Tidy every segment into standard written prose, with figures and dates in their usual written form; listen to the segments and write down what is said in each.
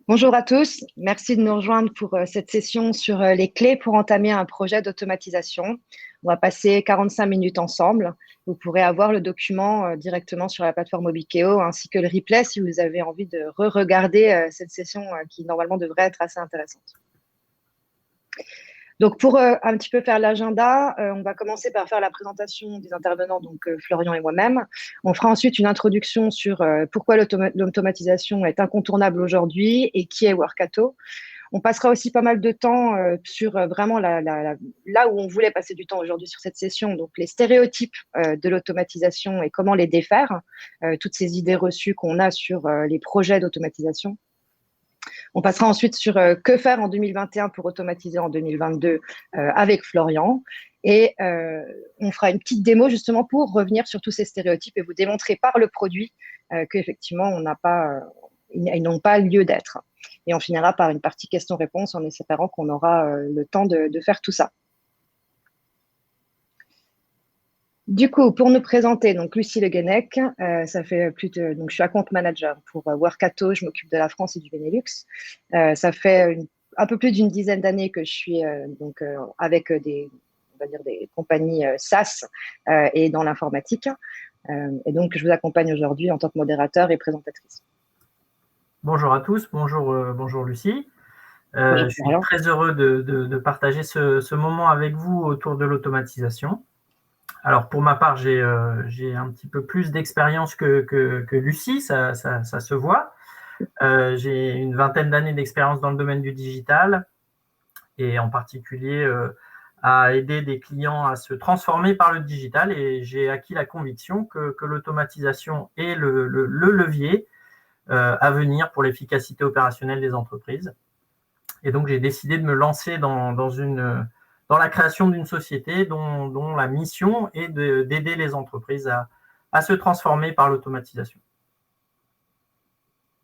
Bonjour à tous, merci de nous rejoindre pour cette session sur les clés pour entamer un projet d'automatisation. On va passer 45 minutes ensemble. Vous pourrez avoir le document directement sur la plateforme Obikeo ainsi que le replay si vous avez envie de re-regarder cette session qui normalement devrait être assez intéressante. Donc, pour un petit peu faire l'agenda, on va commencer par faire la présentation des intervenants, donc Florian et moi-même. On fera ensuite une introduction sur pourquoi l'automatisation est incontournable aujourd'hui et qui est Workato. On passera aussi pas mal de temps sur vraiment là où on voulait passer du temps aujourd'hui sur cette session, donc les stéréotypes de l'automatisation et comment les défaire, toutes ces idées reçues qu'on a sur les projets d'automatisation. On passera ensuite sur que faire en 2021 pour automatiser en 2022 avec Florian. Et on fera une petite démo justement pour revenir sur tous ces stéréotypes et vous démontrer par le produit qu'effectivement, ils n'ont pas lieu d'être. Et on finira par une partie questions-réponses en espérant qu'on aura le temps de faire tout ça. Du coup, pour nous présenter, donc Lucie Le Guenec, ça fait donc je suis account manager pour Workato, je m'occupe de la France et du Benelux. Ça fait un peu plus d'une dizaine d'années que je suis avec on va dire des compagnies SaaS et dans l'informatique. Et donc, je vous accompagne aujourd'hui en tant que modérateur et présentatrice. Bonjour à tous, bonjour Lucie. Bonjour, je suis très heureux de partager ce moment avec vous autour de l'automatisation. Alors pour ma part, j'ai un petit peu plus d'expérience que Lucie, ça se voit. J'ai une vingtaine d'années d'expérience dans le domaine du digital et en particulier à aider des clients à se transformer par le digital, et j'ai acquis la conviction que l'automatisation est le levier à venir pour l'efficacité opérationnelle des entreprises. Et donc, j'ai décidé de me lancer dans la création d'une société dont la mission est d'aider les entreprises à se transformer par l'automatisation.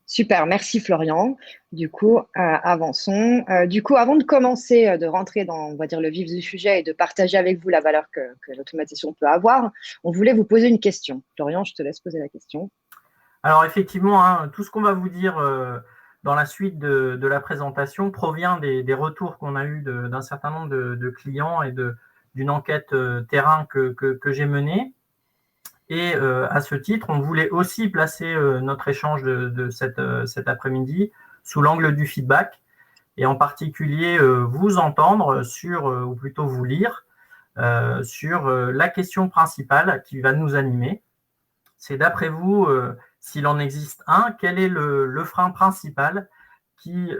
Super, merci Florian. Du coup, avançons. Du coup, avant de commencer, de rentrer dans, on va dire, le vif du sujet et de partager avec vous la valeur que l'automatisation peut avoir, on voulait vous poser une question. Florian, je te laisse poser la question. Alors effectivement, tout ce qu'on va vous dire dans la suite de la présentation provient des retours qu'on a eus d'un certain nombre de clients et d'une enquête terrain que j'ai menée. Et à ce titre, on voulait aussi placer notre échange de cet après-midi sous l'angle du feedback, et en particulier vous entendre ou plutôt vous lire sur la question principale qui va nous animer. C'est d'après vous, s'il en existe un, quel est le frein principal qui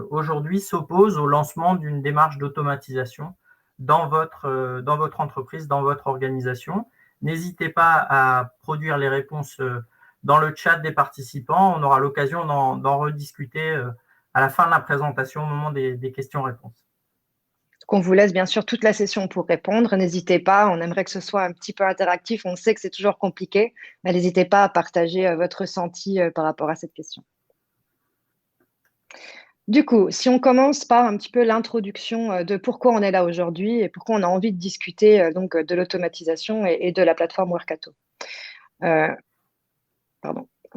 aujourd'hui s'oppose au lancement d'une démarche d'automatisation dans votre entreprise, dans votre organisation. N'hésitez pas à produire les réponses dans le chat des participants. On aura l'occasion d'en rediscuter à la fin de la présentation, au moment des questions-réponses. On vous laisse bien sûr toute la session pour répondre. N'hésitez pas, on aimerait que ce soit un petit peu interactif. On sait que c'est toujours compliqué, mais n'hésitez pas à partager votre ressenti par rapport à cette question. Du coup, si on commence par un petit peu l'introduction de pourquoi on est là aujourd'hui et pourquoi on a envie de discuter donc de l'automatisation et de la plateforme Workato. On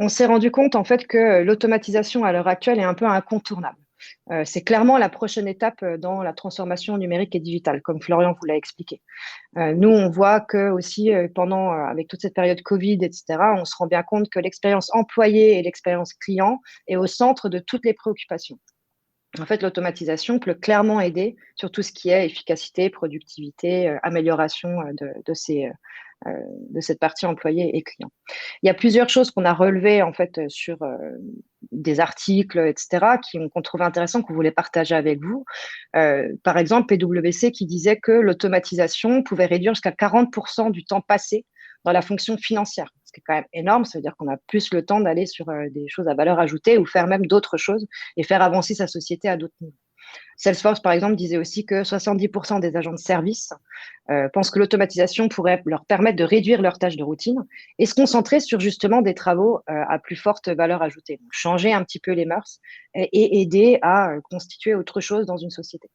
s'est rendu compte en fait que l'automatisation à l'heure actuelle est un peu incontournable. C'est clairement la prochaine étape dans la transformation numérique et digitale, comme Florian vous l'a expliqué. Nous, on voit que aussi avec toute cette période Covid, etc., on se rend bien compte que l'expérience employée et l'expérience client est au centre de toutes les préoccupations. En fait, l'automatisation peut clairement aider sur tout ce qui est efficacité, productivité, amélioration de cette partie employé et client. Il y a plusieurs choses qu'on a relevées en fait sur des articles, etc., qu'on trouvait intéressants, qu'on voulait partager avec vous. Par exemple, PwC qui disait que l'automatisation pouvait réduire jusqu'à 40% du temps passé dans la fonction financière, ce qui est quand même énorme. Ça veut dire qu'on a plus le temps d'aller sur des choses à valeur ajoutée ou faire même d'autres choses et faire avancer sa société à d'autres niveaux. Salesforce, par exemple, disait aussi que 70% des agents de service pensent que l'automatisation pourrait leur permettre de réduire leurs tâches de routine et se concentrer sur justement des travaux à plus forte valeur ajoutée. Donc, changer un petit peu les mœurs et aider à constituer autre chose dans une société.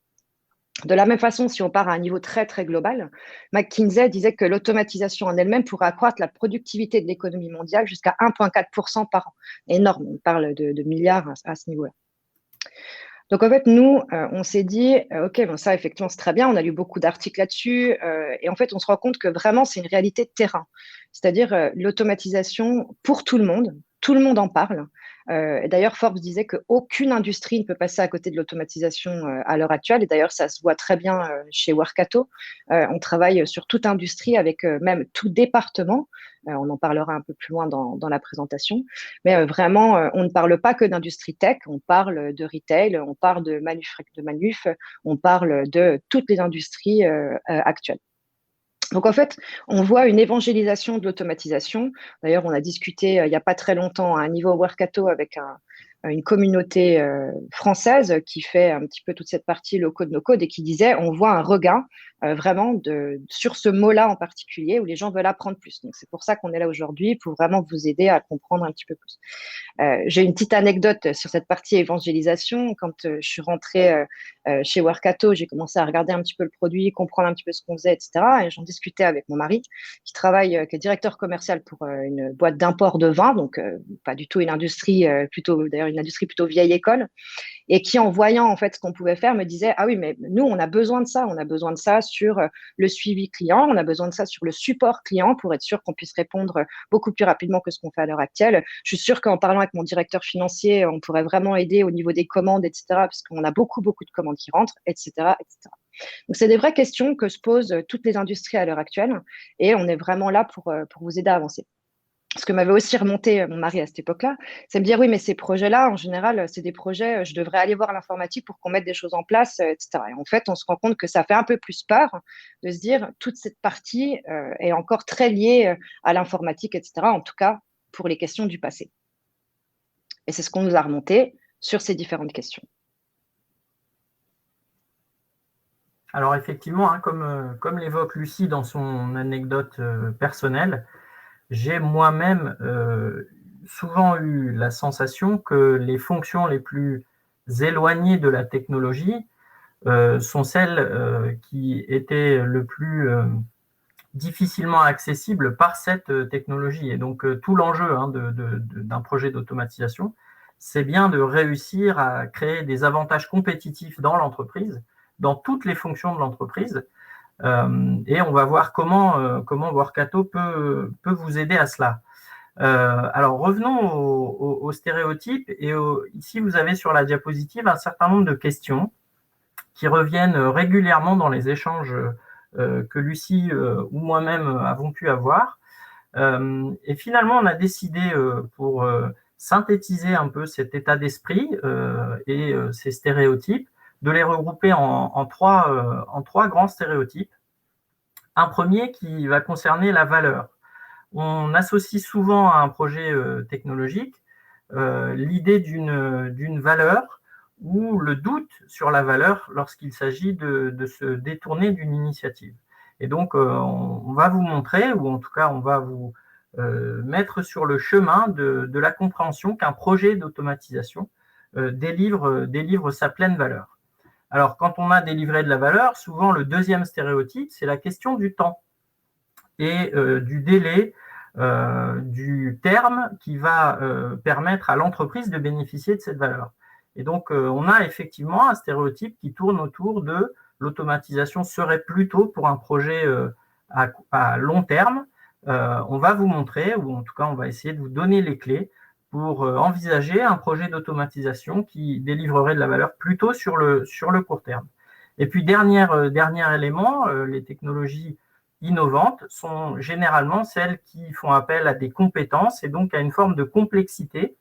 De la même façon, si on part à un niveau très, très global, McKinsey disait que l'automatisation en elle-même pourrait accroître la productivité de l'économie mondiale jusqu'à 1,4% par an. Énorme, on parle de milliards à ce niveau-là. Donc, en fait, nous, on s'est dit, OK, bon, ça, effectivement, c'est très bien. On a lu beaucoup d'articles là-dessus. Et en fait, on se rend compte que vraiment, c'est une réalité de terrain. C'est-à-dire l'automatisation pour tout le monde. Tout le monde en parle. Et d'ailleurs, Forbes disait qu'aucune industrie ne peut passer à côté de l'automatisation à l'heure actuelle. Et d'ailleurs, ça se voit très bien chez Workato. On travaille sur toute industrie avec même tout département. On en parlera un peu plus loin dans la présentation. Mais vraiment, on ne parle pas que d'industrie tech, on parle de retail, on parle de manuf, on parle de toutes les industries actuelles. Donc, en fait, on voit une évangélisation de l'automatisation. D'ailleurs, on a discuté il n'y a pas très longtemps à un niveau Workato avec une communauté française qui fait un petit peu toute cette partie low-code, no-code et qui disait on voit un regain vraiment sur ce mot-là en particulier où les gens veulent apprendre plus. Donc, c'est pour ça qu'on est là aujourd'hui, pour vraiment vous aider à comprendre un petit peu plus. J'ai une petite anecdote sur cette partie évangélisation. Quand je suis rentrée chez Workato, j'ai commencé à regarder un petit peu le produit, comprendre un petit peu ce qu'on faisait, etc. Et j'en discutais avec mon mari, qui travaille, qui est directeur commercial pour une boîte d'import de vin, donc pas du tout une industrie, d'ailleurs une industrie plutôt vieille école, et qui, en voyant en fait ce qu'on pouvait faire, me disait ah oui, mais nous on a besoin de ça sur le suivi client, on a besoin de ça sur le support client pour être sûr qu'on puisse répondre beaucoup plus rapidement que ce qu'on fait à l'heure actuelle. Je suis sûre qu'en parlant avec mon directeur financier, on pourrait vraiment aider au niveau des commandes, etc., parce qu'on a beaucoup de commandes qui rentrent, etc., etc. Donc, c'est des vraies questions que se posent toutes les industries à l'heure actuelle, et on est vraiment là pour vous aider à avancer. Ce que m'avait aussi remonté mon mari à cette époque-là, c'est me dire oui, mais ces projets-là, en général, c'est des projets, je devrais aller voir l'informatique pour qu'on mette des choses en place, etc. Et en fait, on se rend compte que ça fait un peu plus peur de se dire toute cette partie est encore très liée à l'informatique, etc. En tout cas, pour les questions du passé. Et c'est ce qu'on nous a remonté sur ces différentes questions. Alors effectivement, hein, comme l'évoque Lucie dans son anecdote personnelle, j'ai moi-même souvent eu la sensation que les fonctions les plus éloignées de la technologie sont celles qui étaient le plus difficilement accessibles par cette technologie. Et donc tout l'enjeu d'un projet d'automatisation, c'est bien de réussir à créer des avantages compétitifs dans l'entreprise, dans toutes les fonctions de l'entreprise. Et on va voir comment Workato peut vous aider à cela. Alors revenons aux stéréotypes. Et ici, vous avez sur la diapositive un certain nombre de questions qui reviennent régulièrement dans les échanges que Lucie ou moi-même avons pu avoir. Et finalement, on a décidé pour synthétiser un peu cet état d'esprit et ces stéréotypes, de les regrouper en trois grands stéréotypes. Un premier qui va concerner la valeur. On associe souvent à un projet technologique l'idée d'une valeur ou le doute sur la valeur lorsqu'il s'agit de se détourner d'une initiative. Et donc, on va vous montrer, ou en tout cas, on va vous mettre sur le chemin de la compréhension qu'un projet d'automatisation délivre sa pleine valeur. Alors, quand on a délivré de la valeur, souvent le deuxième stéréotype, c'est la question du temps et du délai, du terme qui va permettre à l'entreprise de bénéficier de cette valeur. Et donc, on a effectivement un stéréotype qui tourne autour de l'automatisation serait plutôt pour un projet à long terme. On va vous montrer, ou en tout cas, on va essayer de vous donner les clés pour envisager un projet d'automatisation qui délivrerait de la valeur plutôt sur le court terme. Et puis, dernier élément, les technologies innovantes sont généralement celles qui font appel à des compétences et donc à une forme de complexité,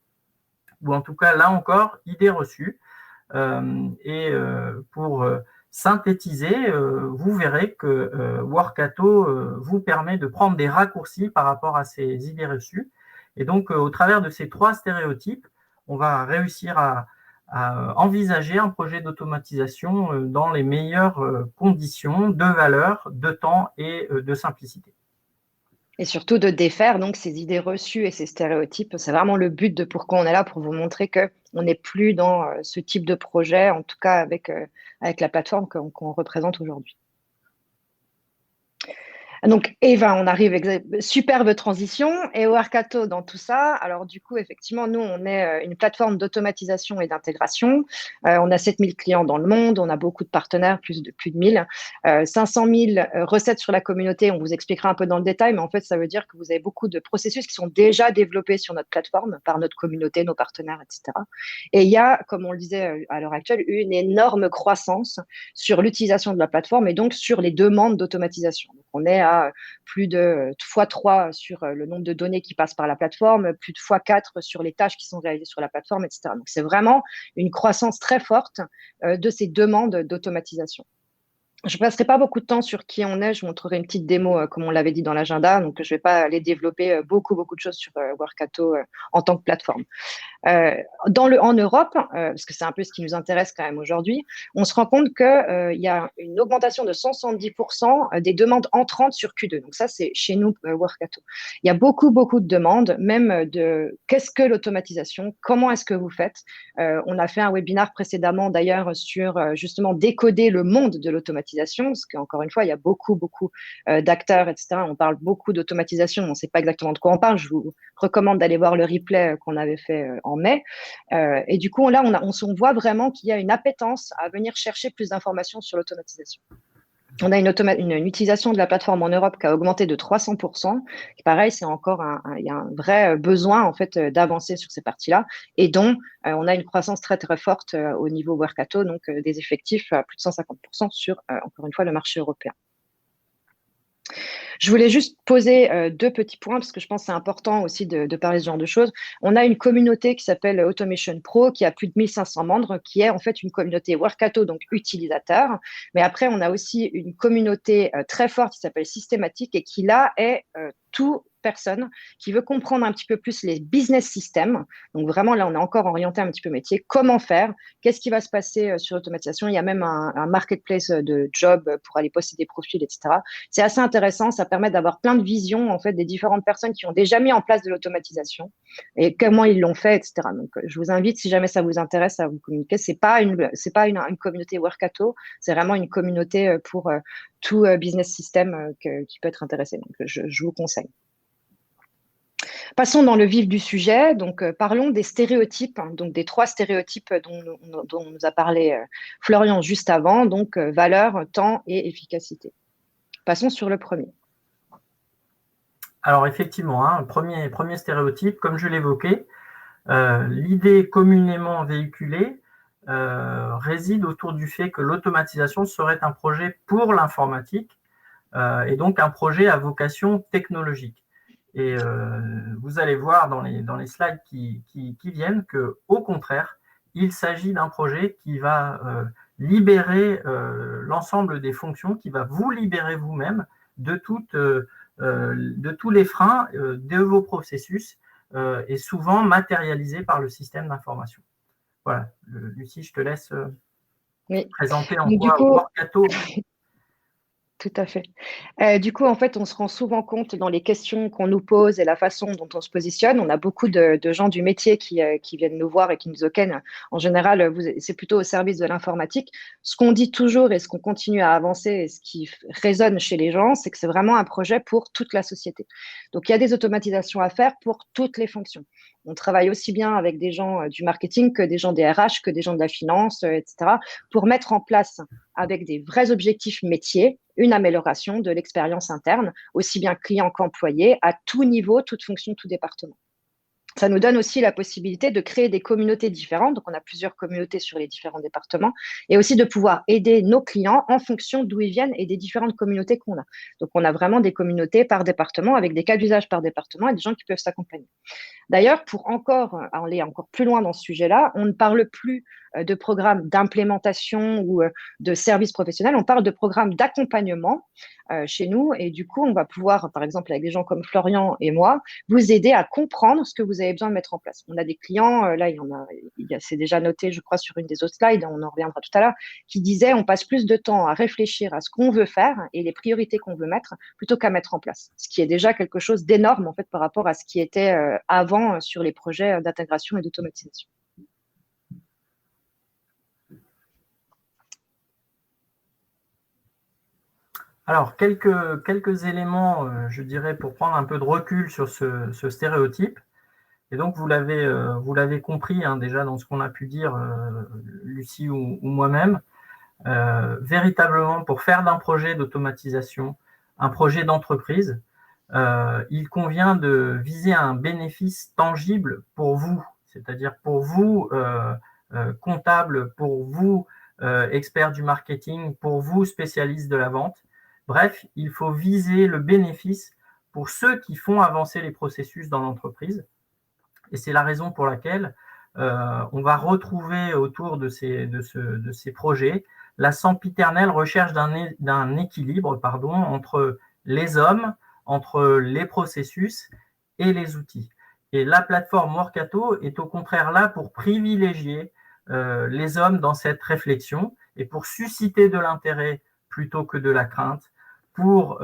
ou en tout cas, là encore, idées reçues. Pour synthétiser, vous verrez que Workato vous permet de prendre des raccourcis par rapport à ces idées reçues. Et donc, au travers de ces trois stéréotypes, on va réussir à envisager un projet d'automatisation dans les meilleures conditions de valeur, de temps et de simplicité. Et surtout de défaire donc ces idées reçues et ces stéréotypes. C'est vraiment le but de pourquoi on est là, pour vous montrer qu'on n'est plus dans ce type de projet, en tout cas avec la plateforme qu'on représente aujourd'hui. Donc, Eva, on arrive, superbe transition. Et Workato dans tout ça. Alors, du coup, effectivement, nous, on est une plateforme d'automatisation et d'intégration. On a 7000 clients dans le monde. On a beaucoup de partenaires, plus de 1000. 500 000 recettes sur la communauté. On vous expliquera un peu dans le détail, mais en fait, ça veut dire que vous avez beaucoup de processus qui sont déjà développés sur notre plateforme par notre communauté, nos partenaires, etc. Et il y a, comme on le disait à l'heure actuelle, une énorme croissance sur l'utilisation de la plateforme et donc sur les demandes d'automatisation. Donc, on est à plus de x3 sur le nombre de données qui passent par la plateforme, plus de x4 sur les tâches qui sont réalisées sur la plateforme, etc. Donc, c'est vraiment une croissance très forte de ces demandes d'automatisation. Je ne passerai pas beaucoup de temps sur qui on est. Je montrerai une petite démo, comme on l'avait dit dans l'agenda. Donc, je ne vais pas aller développer beaucoup de choses sur Workato en tant que plateforme. En Europe, parce que c'est un peu ce qui nous intéresse quand même aujourd'hui, on se rend compte qu'il y a une augmentation de 170% des demandes entrantes sur Q2. Donc ça, c'est chez nous, Workato. Il y a beaucoup de demandes, même de qu'est-ce que l'automatisation, comment est-ce que vous faites. On a fait un webinaire précédemment d'ailleurs sur justement décoder le monde de l'automatisation, parce qu'encore une fois, il y a beaucoup d'acteurs, etc. On parle beaucoup d'automatisation, on ne sait pas exactement de quoi on parle. Je vous recommande d'aller voir le replay qu'on avait fait en mai. Et du coup, là, on voit vraiment qu'il y a une appétence à venir chercher plus d'informations sur l'automatisation. On a une utilisation de la plateforme en Europe qui a augmenté de 300%. Et pareil, c'est encore il y a un vrai besoin en fait d'avancer sur ces parties-là, et dont on a une croissance très forte au niveau Workato, donc des effectifs à plus de 150% sur encore une fois le marché européen. Je voulais juste poser deux petits points parce que je pense que c'est important aussi de parler de ce genre de choses. On a une communauté qui s'appelle Automation Pro qui a plus de 1500 membres, qui est en fait une communauté Workato, donc utilisateur. Mais après, on a aussi une communauté très forte qui s'appelle Systématique et qui là est tout personne qui veut comprendre un petit peu plus les business systems. Donc vraiment, là, on est encore orienté un petit peu métier. Comment faire? Qu'est-ce qui va se passer sur l'automatisation? Il y a même un marketplace de jobs pour aller poster des profils, etc. C'est assez intéressant. Ça permet d'avoir plein de visions en fait des différentes personnes qui ont déjà mis en place de l'automatisation et comment ils l'ont fait, etc. Donc, je vous invite, si jamais ça vous intéresse, à vous communiquer. C'est pas une communauté Workato. C'est vraiment une communauté pour tout business system qui peut être intéressé. Donc, je vous conseille. Passons dans le vif du sujet. Donc, parlons des stéréotypes, hein, donc des 3 stéréotypes dont nous a parlé Florian juste avant, donc valeur, temps et efficacité. Passons sur le premier. Alors effectivement, hein, premier stéréotype, comme je l'évoquais, l'idée communément véhiculée réside autour du fait que l'automatisation serait un projet pour l'informatique et donc un projet à vocation technologique. Et vous allez voir dans les slides qui viennent qu'au contraire, il s'agit d'un projet qui va libérer l'ensemble des fonctions, qui va vous libérer vous-même de tous les freins de vos processus et souvent matérialisés par le système d'information. Voilà, Lucie, je te laisse présenter en quoi Workato. Tout à fait. Du coup, en fait, on se rend souvent compte dans les questions qu'on nous pose et la façon dont on se positionne. On a beaucoup de gens du métier qui viennent nous voir et qui nous disent, OK, en général, c'est plutôt au service de l'informatique. Ce qu'on dit toujours et ce qu'on continue à avancer et ce qui résonne chez les gens, c'est que c'est vraiment un projet pour toute la société. Donc, il y a des automatisations à faire pour toutes les fonctions. On travaille aussi bien avec des gens du marketing que des gens des RH, que des gens de la finance, etc., pour mettre en place avec des vrais objectifs métiers, une amélioration de l'expérience interne, aussi bien client qu'employé, à tout niveau, toute fonction, tout département. Ça nous donne aussi la possibilité de créer des communautés différentes. Donc, on a plusieurs communautés sur les différents départements et aussi de pouvoir aider nos clients en fonction d'où ils viennent et des différentes communautés qu'on a. Donc, on a vraiment des communautés par département avec des cas d'usage par département et des gens qui peuvent s'accompagner. D'ailleurs, pour aller encore plus loin dans ce sujet-là, on ne parle plus de programmes d'implémentation ou de services professionnels, on parle de programmes d'accompagnement chez nous. Et du coup, on va pouvoir, par exemple, avec des gens comme Florian et moi, vous aider à comprendre ce que vous avez besoin de mettre en place. On a des clients, là, c'est déjà noté, je crois, sur une des autres slides, on en reviendra tout à l'heure, qui disaient on passe plus de temps à réfléchir à ce qu'on veut faire et les priorités qu'on veut mettre plutôt qu'à mettre en place. Ce qui est déjà quelque chose d'énorme, en fait, par rapport à ce qui était avant sur les projets d'intégration et d'automatisation. Alors, quelques éléments, je dirais, pour prendre un peu de recul sur ce stéréotype. Et donc, vous l'avez compris hein, déjà dans ce qu'on a pu dire, Lucie ou moi-même. Véritablement, pour faire d'un projet d'automatisation un projet d'entreprise, il convient de viser un bénéfice tangible pour vous, c'est-à-dire pour vous, comptable, pour vous, expert du marketing, pour vous, spécialiste de la vente. Bref, il faut viser le bénéfice pour ceux qui font avancer les processus dans l'entreprise. Et c'est la raison pour laquelle on va retrouver autour de ces projets la sempiternelle recherche d'un équilibre entre les hommes, entre les processus et les outils. Et la plateforme Workato est au contraire là pour privilégier les hommes dans cette réflexion et pour susciter de l'intérêt plutôt que de la crainte, pour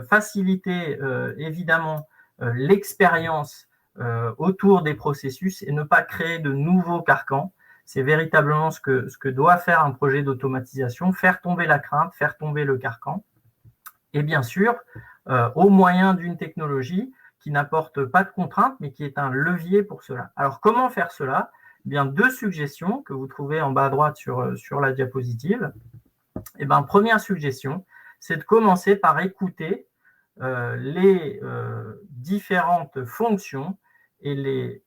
faciliter évidemment l'expérience autour des processus et ne pas créer de nouveaux carcans. C'est véritablement ce que doit faire un projet d'automatisation, faire tomber la crainte, faire tomber le carcan. Et bien sûr, au moyen d'une technologie qui n'apporte pas de contraintes, mais qui est un levier pour cela. Alors, comment faire cela? Eh bien, 2 suggestions que vous trouvez en bas à droite sur la diapositive. Eh bien, première suggestion, c'est de commencer par écouter les différentes fonctions et les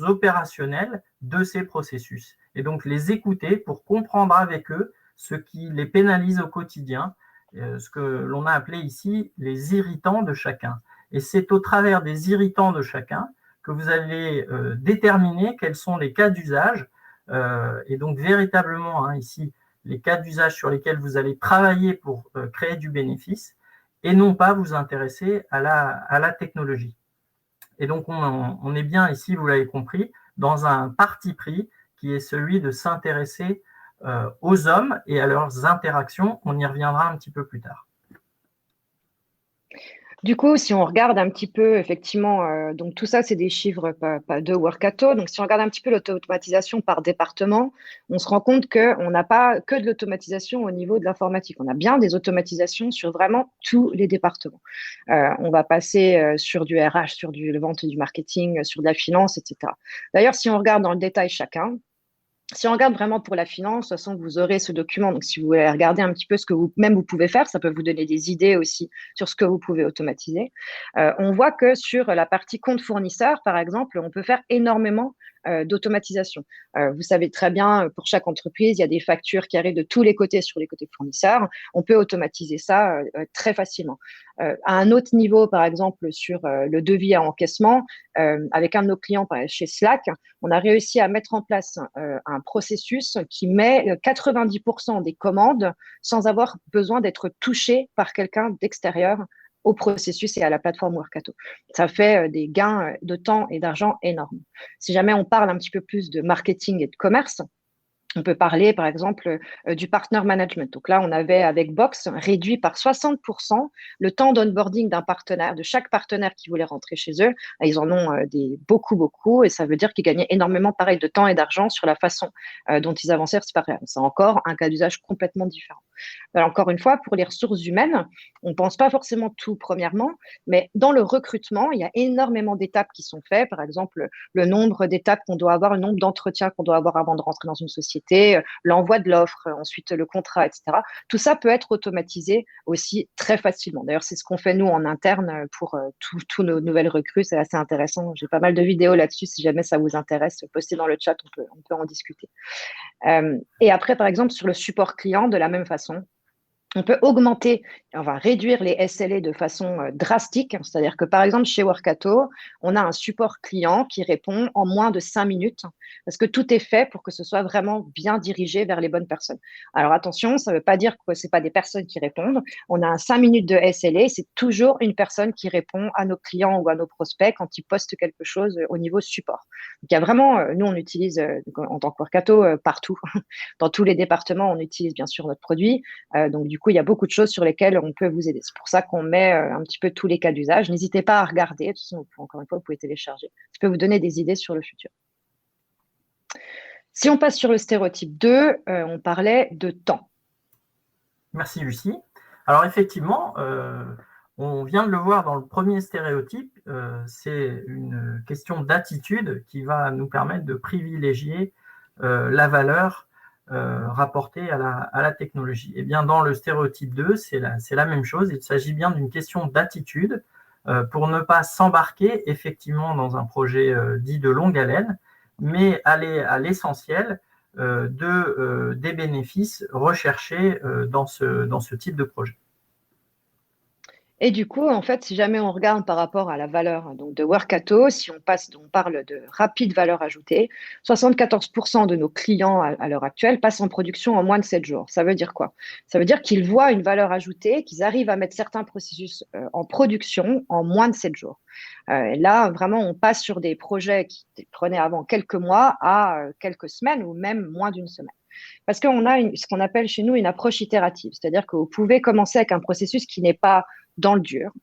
opérationnels de ces processus. Et donc, les écouter pour comprendre avec eux ce qui les pénalise au quotidien, ce que l'on a appelé ici les irritants de chacun. Et c'est au travers des irritants de chacun que vous allez déterminer quels sont les cas d'usage. Et donc, véritablement, hein, ici, les cas d'usage sur lesquels vous allez travailler pour créer du bénéfice et non pas vous intéresser à la technologie. Et donc, on est bien ici, vous l'avez compris, dans un parti pris qui est celui de s'intéresser aux hommes et à leurs interactions. On y reviendra un petit peu plus tard. Du coup, si on regarde un petit peu, effectivement, donc tout ça, c'est des chiffres pas de Workato. Donc, si on regarde un petit peu l'automatisation par département, on se rend compte qu'on n'a pas que de l'automatisation au niveau de l'informatique. On a bien des automatisations sur vraiment tous les départements. On va passer sur du RH, sur du vente et du marketing, sur de la finance, etc. D'ailleurs, si on regarde dans le détail chacun, si on regarde vraiment pour la finance, de toute façon, vous aurez ce document. Donc, si vous voulez regarder un petit peu ce que vous pouvez faire, ça peut vous donner des idées aussi sur ce que vous pouvez automatiser. On voit que sur la partie compte fournisseur, par exemple, on peut faire énormément d'automatisation. Vous savez très bien, pour chaque entreprise, il y a des factures qui arrivent de tous les côtés sur les côtés fournisseurs. On peut automatiser ça très facilement. À un autre niveau, par exemple, sur le devis à encaissement, avec un de nos clients chez Slack, on a réussi à mettre en place un processus qui met 90% des commandes sans avoir besoin d'être touché par quelqu'un d'extérieur au processus et à la plateforme Workato. Ça fait des gains de temps et d'argent énormes. Si jamais on parle un petit peu plus de marketing et de commerce, on peut parler, par exemple, du partner management. Donc là, on avait, avec Box, réduit par 60% le temps d'onboarding d'un partenaire, de chaque partenaire qui voulait rentrer chez eux. Ils en ont beaucoup, et ça veut dire qu'ils gagnaient énormément, pareil, de temps et d'argent sur la façon dont ils avançaient. C'est encore un cas d'usage complètement différent. Alors, encore une fois, pour les ressources humaines, on ne pense pas forcément tout premièrement, mais dans le recrutement, il y a énormément d'étapes qui sont faites. Par exemple, le nombre d'étapes qu'on doit avoir, le nombre d'entretiens qu'on doit avoir avant de rentrer dans une société, l'envoi de l'offre, ensuite le contrat, etc. Tout ça peut être automatisé aussi très facilement. D'ailleurs, c'est ce qu'on fait nous en interne pour tous nos nouvelles recrues. C'est assez intéressant. J'ai pas mal de vidéos là-dessus. Si jamais ça vous intéresse, postez dans le chat, on peut en discuter. Et après, par exemple, sur le support client, de la même façon, on peut augmenter, on va réduire les SLA de façon drastique. C'est-à-dire que, par exemple, chez Workato, on a un support client qui répond en moins de 5 minutes parce que tout est fait pour que ce soit vraiment bien dirigé vers les bonnes personnes. Alors, attention, ça ne veut pas dire que ce n'est pas des personnes qui répondent. On a un 5 minutes de SLA, c'est toujours une personne qui répond à nos clients ou à nos prospects quand ils postent quelque chose au niveau support. Donc, il y a vraiment, nous, on utilise en tant que Workato partout. Dans tous les départements, on utilise bien sûr notre produit. Donc, du coup, il y a beaucoup de choses sur lesquelles on peut vous aider. C'est pour ça qu'on met un petit peu tous les cas d'usage. N'hésitez pas à regarder. De toute façon, encore une fois, vous pouvez télécharger. Ça peut vous donner des idées sur le futur. Si on passe sur le stéréotype 2, on parlait de temps. Merci Lucie. Alors effectivement, on vient de le voir dans le premier stéréotype, c'est une question d'attitude qui va nous permettre de privilégier la valeur rapportée à la technologie. Et bien dans le stéréotype 2, c'est la même chose, il s'agit bien d'une question d'attitude pour ne pas s'embarquer effectivement dans un projet dit de longue haleine, mais aller à l'essentiel des bénéfices recherchés dans ce type de projet. Et du coup, en fait, si jamais on regarde par rapport à la valeur donc de Workato, si on parle de rapide valeur ajoutée, 74% de nos clients à l'heure actuelle passent en production en moins de 7 jours. Ça veut dire quoi? Ça veut dire qu'ils voient une valeur ajoutée, qu'ils arrivent à mettre certains processus en production en moins de 7 jours. Là, vraiment, on passe sur des projets qui prenaient avant quelques mois à quelques semaines ou même moins d'une semaine. Parce qu'on a ce qu'on appelle chez nous une approche itérative, c'est-à-dire que vous pouvez commencer avec un processus qui n'est pas dans le dur,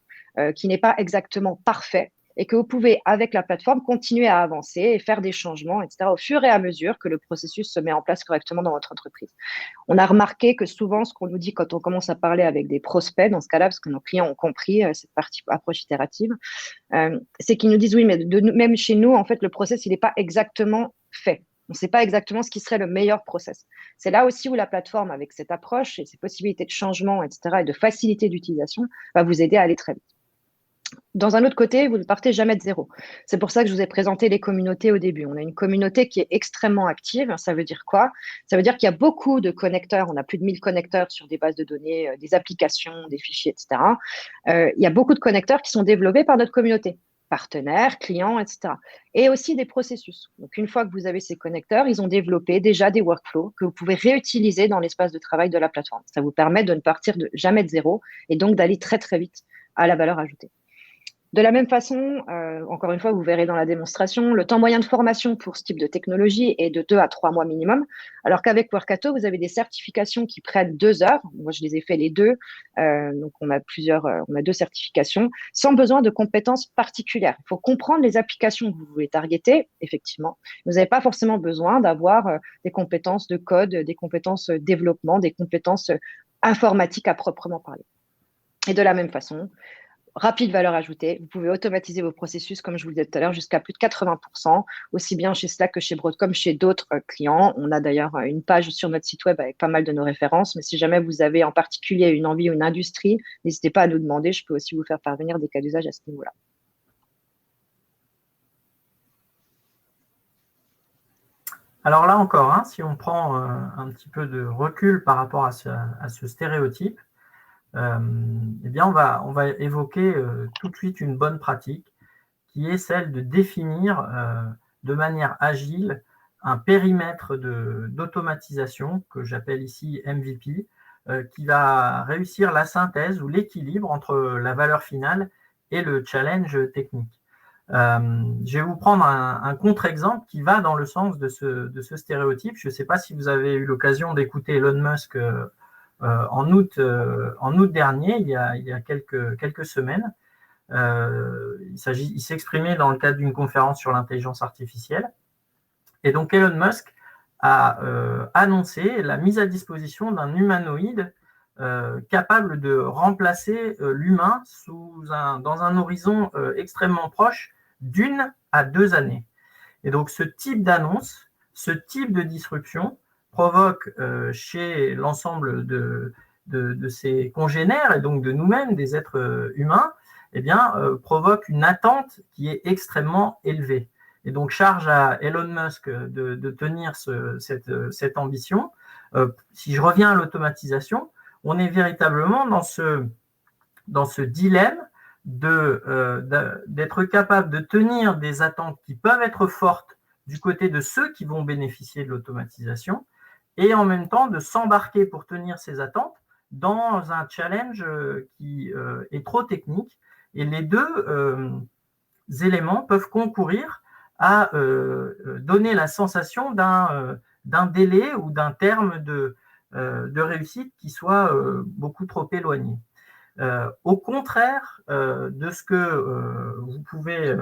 qui n'est pas exactement parfait, et que vous pouvez, avec la plateforme, continuer à avancer et faire des changements, etc., au fur et à mesure que le processus se met en place correctement dans votre entreprise. On a remarqué que souvent, ce qu'on nous dit quand on commence à parler avec des prospects, dans ce cas-là, parce que nos clients ont compris cette partie approche itérative, c'est qu'ils nous disent, oui, mais même chez nous, en fait, le process, il n'est pas exactement fait. On ne sait pas exactement ce qui serait le meilleur process. C'est là aussi où la plateforme, avec cette approche et ses possibilités de changement, etc., et de facilité d'utilisation, va vous aider à aller très vite. Dans un autre côté, vous ne partez jamais de zéro. C'est pour ça que je vous ai présenté les communautés au début. On a une communauté qui est extrêmement active. Ça veut dire quoi? Ça veut dire qu'il y a beaucoup de connecteurs. On a plus de 1000 connecteurs sur des bases de données, des applications, des fichiers, etc. Il y a beaucoup de connecteurs qui sont développés par notre communauté, partenaires, clients, etc. Et aussi des processus. Donc, une fois que vous avez ces connecteurs, ils ont développé déjà des workflows que vous pouvez réutiliser dans l'espace de travail de la plateforme. Ça vous permet de ne partir jamais de zéro et donc d'aller très, très vite à la valeur ajoutée. De la même façon, encore une fois, vous verrez dans la démonstration, le temps moyen de formation pour ce type de technologie est de 2 à 3 mois minimum, alors qu'avec Workato, vous avez des certifications qui prennent 2 heures. Moi, je les ai fait les deux. Donc, on a 2 certifications sans besoin de compétences particulières. Il faut comprendre les applications que vous voulez targeter, effectivement. Vous n'avez pas forcément besoin d'avoir des compétences de code, des compétences développement, des compétences informatiques à proprement parler. Et de la même façon, rapide valeur ajoutée. Vous pouvez automatiser vos processus, comme je vous le disais tout à l'heure, jusqu'à plus de 80%, aussi bien chez Slack que chez Broadcom, chez d'autres clients. On a d'ailleurs une page sur notre site web avec pas mal de nos références, mais si jamais vous avez en particulier une envie ou une industrie, n'hésitez pas à nous demander. Je peux aussi vous faire parvenir des cas d'usage à ce niveau-là. Alors là encore, hein, si on prend un petit peu de recul par rapport à ce stéréotype, eh bien on va évoquer tout de suite une bonne pratique qui est celle de définir de manière agile un périmètre d'automatisation que j'appelle ici MVP, qui va réussir la synthèse ou l'équilibre entre la valeur finale et le challenge technique. Je vais vous prendre un contre-exemple qui va dans le sens de ce stéréotype. Je ne sais pas si vous avez eu l'occasion d'écouter Elon Musk en août dernier, il y a quelques semaines. Il s'est exprimé dans le cadre d'une conférence sur l'intelligence artificielle. Et donc Elon Musk a annoncé la mise à disposition d'un humanoïde capable de remplacer l'humain dans un horizon extrêmement proche d'1 à 2 années. Et donc ce type d'annonce, ce type de disruption provoque chez l'ensemble de ses congénères et donc de nous-mêmes, des êtres humains, eh bien, provoque une attente qui est extrêmement élevée. Et donc charge à Elon Musk de tenir cette ambition. Si je reviens à l'automatisation, on est véritablement dans ce dilemme d'être capable de tenir des attentes qui peuvent être fortes du côté de ceux qui vont bénéficier de l'automatisation et en même temps de s'embarquer pour tenir ces attentes dans un challenge qui est trop technique. Et les deux éléments peuvent concourir à donner la sensation d'un délai ou d'un terme de réussite qui soit beaucoup trop éloigné. Au contraire de ce que vous pouvez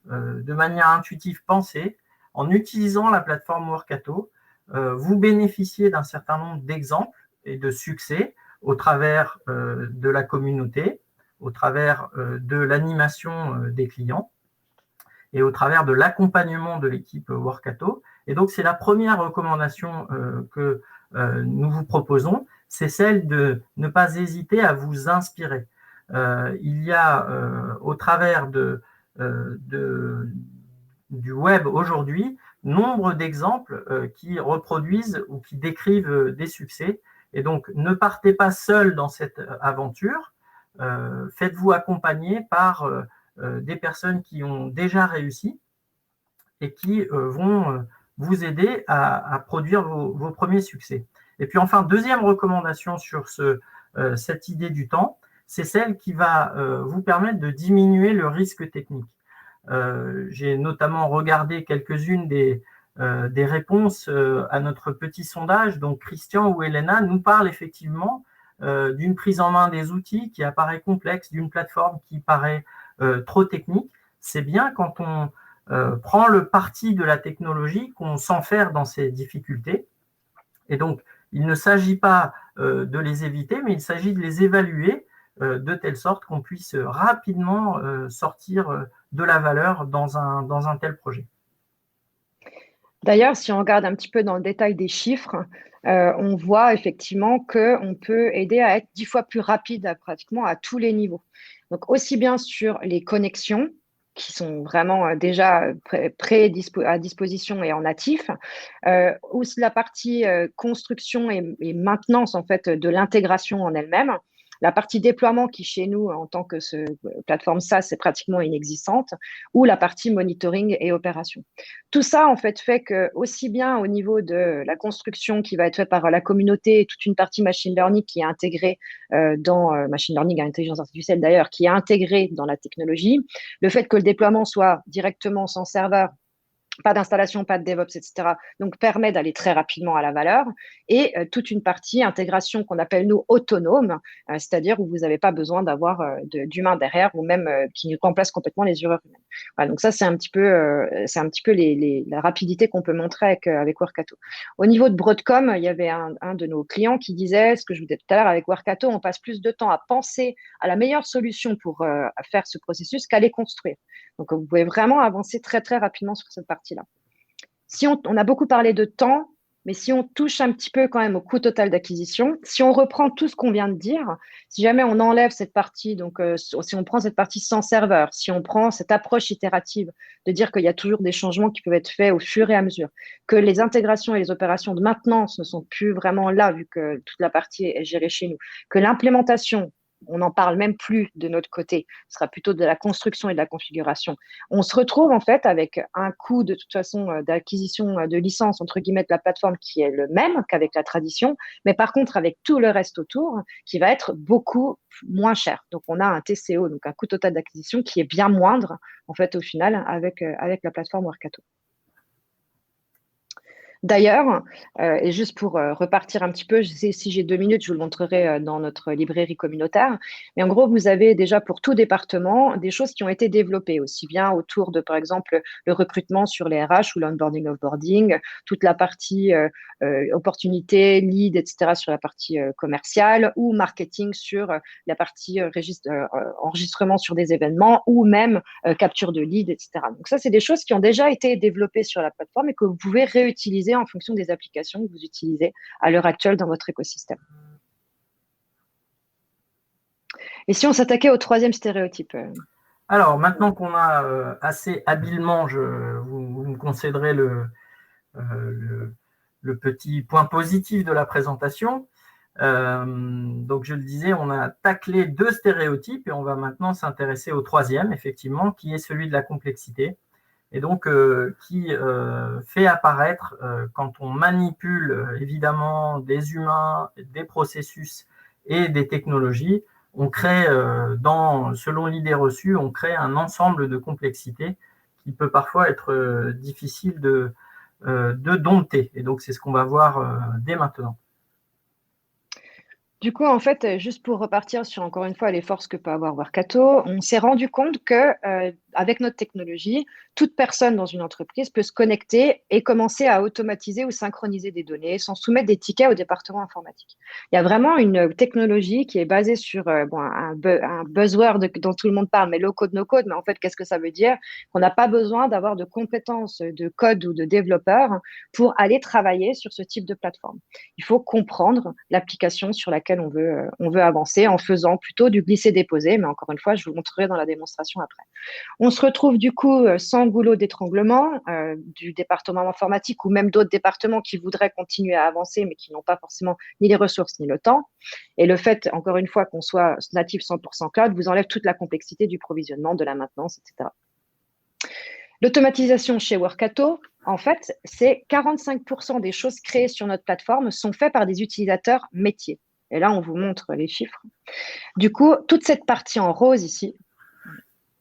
de manière intuitive penser, en utilisant la plateforme Workato, vous bénéficiez d'un certain nombre d'exemples et de succès au travers de la communauté, au travers de l'animation des clients et au travers de l'accompagnement de l'équipe Workato. Et donc, c'est la première recommandation que nous vous proposons, c'est celle de ne pas hésiter à vous inspirer. Il y a au travers du web aujourd'hui nombre d'exemples qui reproduisent ou qui décrivent des succès. Et donc, ne partez pas seul dans cette aventure. Faites-vous accompagner par des personnes qui ont déjà réussi et qui vont vous aider à produire vos premiers succès. Et puis enfin, deuxième recommandation sur cette idée du temps, c'est celle qui va vous permettre de diminuer le risque technique. J'ai notamment regardé quelques-unes des réponses à notre petit sondage. Donc Christian ou Elena nous parlent effectivement d'une prise en main des outils qui apparaît complexe, d'une plateforme qui paraît trop technique. C'est bien quand on prend le parti de la technologie qu'on s'enferme dans ces difficultés. Et donc, il ne s'agit pas de les éviter, mais il s'agit de les évaluer de telle sorte qu'on puisse rapidement sortir de la valeur dans un tel projet. D'ailleurs, si on regarde un petit peu dans le détail des chiffres, on voit effectivement qu'on peut aider à être 10 fois plus rapide pratiquement à tous les niveaux. Donc, aussi bien sur les connexions, qui sont vraiment déjà à disposition et en natif, ou la partie construction et maintenance en fait de l'intégration en elle-même. La partie déploiement qui, chez nous, en tant que plateforme SaaS, c'est pratiquement inexistante, ou la partie monitoring et opération. Tout ça, en fait que, aussi bien au niveau de la construction qui va être faite par la communauté, et toute une partie machine learning qui est intégrée dans machine learning et intelligence artificielle d'ailleurs, qui est intégrée dans la technologie, le fait que le déploiement soit directement sans serveur, pas d'installation, pas de DevOps, etc. Donc, permet d'aller très rapidement à la valeur et toute une partie intégration qu'on appelle, nous, autonome, c'est-à-dire où vous n'avez pas besoin d'avoir d'humains derrière ou même qui remplace complètement les erreurs humaines. Voilà, donc ça, c'est un petit peu la rapidité qu'on peut montrer avec Workato. Au niveau de Broadcom, il y avait un de nos clients qui disait, ce que je vous disais tout à l'heure, avec Workato, on passe plus de temps à penser à la meilleure solution pour faire ce processus qu'à les construire. Donc, vous pouvez vraiment avancer très, très rapidement sur cette partie-là. Si on a beaucoup parlé de temps, mais si on touche un petit peu quand même au coût total d'acquisition, si on reprend tout ce qu'on vient de dire, si jamais on enlève cette partie, donc si on prend cette partie sans serveur, si on prend cette approche itérative de dire qu'il y a toujours des changements qui peuvent être faits au fur et à mesure, que les intégrations et les opérations de maintenance ne sont plus vraiment là, vu que toute la partie est gérée chez nous, que l'implémentation, on n'en parle même plus de notre côté, ce sera plutôt de la construction et de la configuration. On se retrouve en fait avec un coût de toute façon d'acquisition de licence, entre guillemets, de la plateforme qui est le même qu'avec la tradition, mais par contre avec tout le reste autour qui va être beaucoup moins cher. Donc on a un TCO, donc un coût total d'acquisition qui est bien moindre en fait au final avec la plateforme Workato. D'ailleurs, et juste pour repartir un petit peu, si j'ai 2 minutes, je vous le montrerai dans notre librairie communautaire. Mais en gros, vous avez déjà pour tout département des choses qui ont été développées, aussi bien autour de, par exemple, le recrutement sur les RH ou l'onboarding, offboarding, toute la partie opportunité, lead, etc. sur la partie commerciale, ou marketing sur la partie enregistrement sur des événements, ou même capture de lead, etc. Donc ça, c'est des choses qui ont déjà été développées sur la plateforme et que vous pouvez réutiliser en fonction des applications que vous utilisez à l'heure actuelle dans votre écosystème. Et si on s'attaquait au troisième stéréotype Alors, maintenant qu'on a assez habilement, vous me concéderez le petit point positif de la présentation. Donc, je le disais, on a taclé 2 stéréotypes et on va maintenant s'intéresser au troisième, effectivement, qui est celui de la complexité. Et donc, qui fait apparaître, quand on manipule évidemment des humains, des processus et des technologies, on crée, selon l'idée reçue, on crée un ensemble de complexités qui peut parfois être difficile de dompter. Et donc, c'est ce qu'on va voir dès maintenant. Du coup, en fait, juste pour repartir sur encore une fois les forces que peut avoir Workato, on s'est rendu compte que avec notre technologie, toute personne dans une entreprise peut se connecter et commencer à automatiser ou synchroniser des données sans soumettre des tickets au département informatique. Il y a vraiment une technologie qui est basée sur un buzzword dont tout le monde parle, mais low code, no code. Mais en fait, qu'est-ce que ça veut dire? Qu'on n'a pas besoin d'avoir de compétences de code ou de développeur pour aller travailler sur ce type de plateforme. Il faut comprendre l'application sur laquelle on veut avancer en faisant plutôt du glisser-déposer. Mais encore une fois, je vous montrerai dans la démonstration après. On se retrouve du coup sans goulot d'étranglement du département informatique ou même d'autres départements qui voudraient continuer à avancer mais qui n'ont pas forcément ni les ressources ni le temps. Et le fait, encore une fois, qu'on soit natif 100% cloud vous enlève toute la complexité du provisionnement, de la maintenance, etc. L'automatisation chez Workato, en fait, c'est 45% des choses créées sur notre plateforme sont faites par des utilisateurs métiers. Et là, on vous montre les chiffres. Du coup, toute cette partie en rose ici,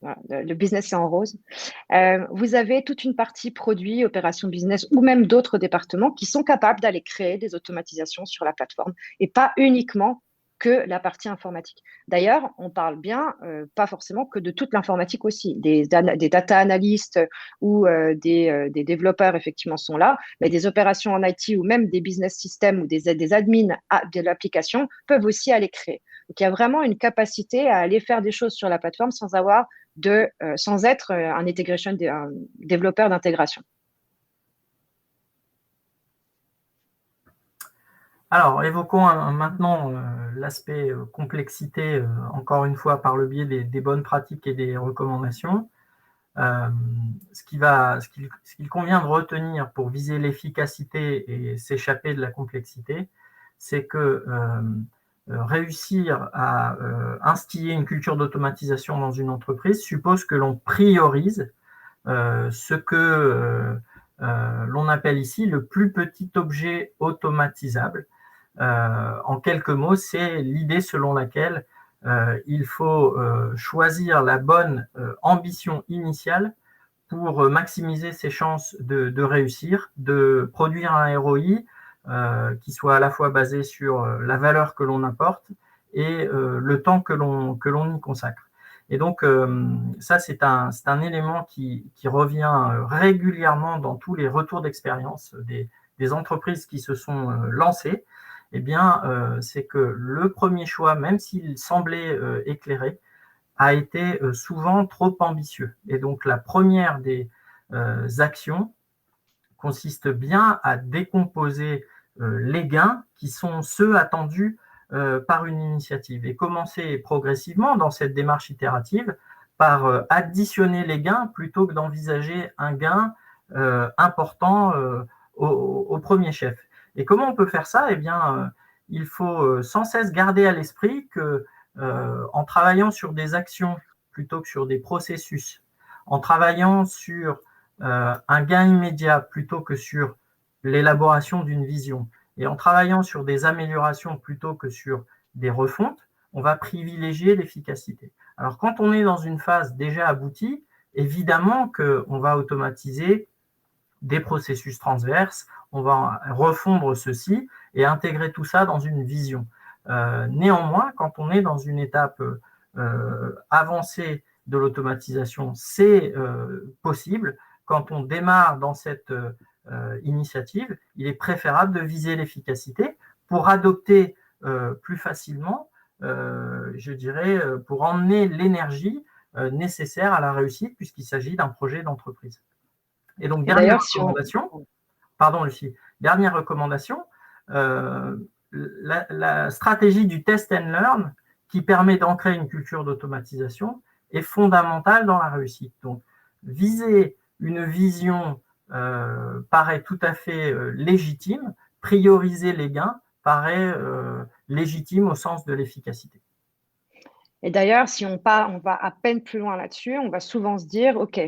voilà, le business est en rose, vous avez toute une partie produit, opération business ou même d'autres départements qui sont capables d'aller créer des automatisations sur la plateforme et pas uniquement que la partie informatique. D'ailleurs, on parle bien, pas forcément que de toute l'informatique aussi. Des data analystes ou des développeurs, effectivement, sont là, mais des opérations en IT ou même des business systems ou des admins de l'application peuvent aussi aller créer. Donc, il y a vraiment une capacité à aller faire des choses sur la plateforme sans être un développeur d'intégration. Alors, évoquons maintenant l'aspect complexité, encore une fois par le biais des bonnes pratiques et des recommandations. Ce qu'il convient de retenir pour viser l'efficacité et s'échapper de la complexité, c'est que réussir à instiller une culture d'automatisation dans une entreprise suppose que l'on priorise ce que l'on appelle ici le plus petit objet automatisable. En quelques mots, c'est l'idée selon laquelle il faut choisir la bonne ambition initiale pour maximiser ses chances de réussir, de produire un ROI qui soit à la fois basé sur la valeur que l'on apporte et le temps que l'on y consacre. Et donc, ça, c'est un élément qui revient régulièrement dans tous les retours d'expérience des entreprises qui se sont lancées. Eh bien, c'est que le premier choix, même s'il semblait éclairé, a été souvent trop ambitieux. Et donc, la première des actions consiste bien à décomposer les gains qui sont ceux attendus par une initiative et commencer progressivement dans cette démarche itérative par additionner les gains plutôt que d'envisager un gain important au premier chef. Et comment on peut faire ça? Eh bien, il faut sans cesse garder à l'esprit que en travaillant sur des actions plutôt que sur des processus, en travaillant sur un gain immédiat plutôt que sur l'élaboration d'une vision, et en travaillant sur des améliorations plutôt que sur des refontes, on va privilégier l'efficacité. Alors quand on est dans une phase déjà aboutie, évidemment qu'on va automatiser des processus transverses, on va refondre ceci et intégrer tout ça dans une vision. Néanmoins, quand on est dans une étape avancée de l'automatisation, c'est possible. Quand on démarre dans cette initiative, il est préférable de viser l'efficacité pour adopter plus facilement, je dirais, pour emmener l'énergie nécessaire à la réussite, puisqu'il s'agit d'un projet d'entreprise. Et donc, dernière recommandation, pardon Lucie, dernière recommandation, la stratégie du test and learn qui permet d'ancrer une culture d'automatisation est fondamentale dans la réussite. Donc, viser une vision paraît tout à fait légitime, prioriser les gains paraît légitime au sens de l'efficacité. Et d'ailleurs, si on va à peine plus loin là-dessus, on va souvent se dire, OK,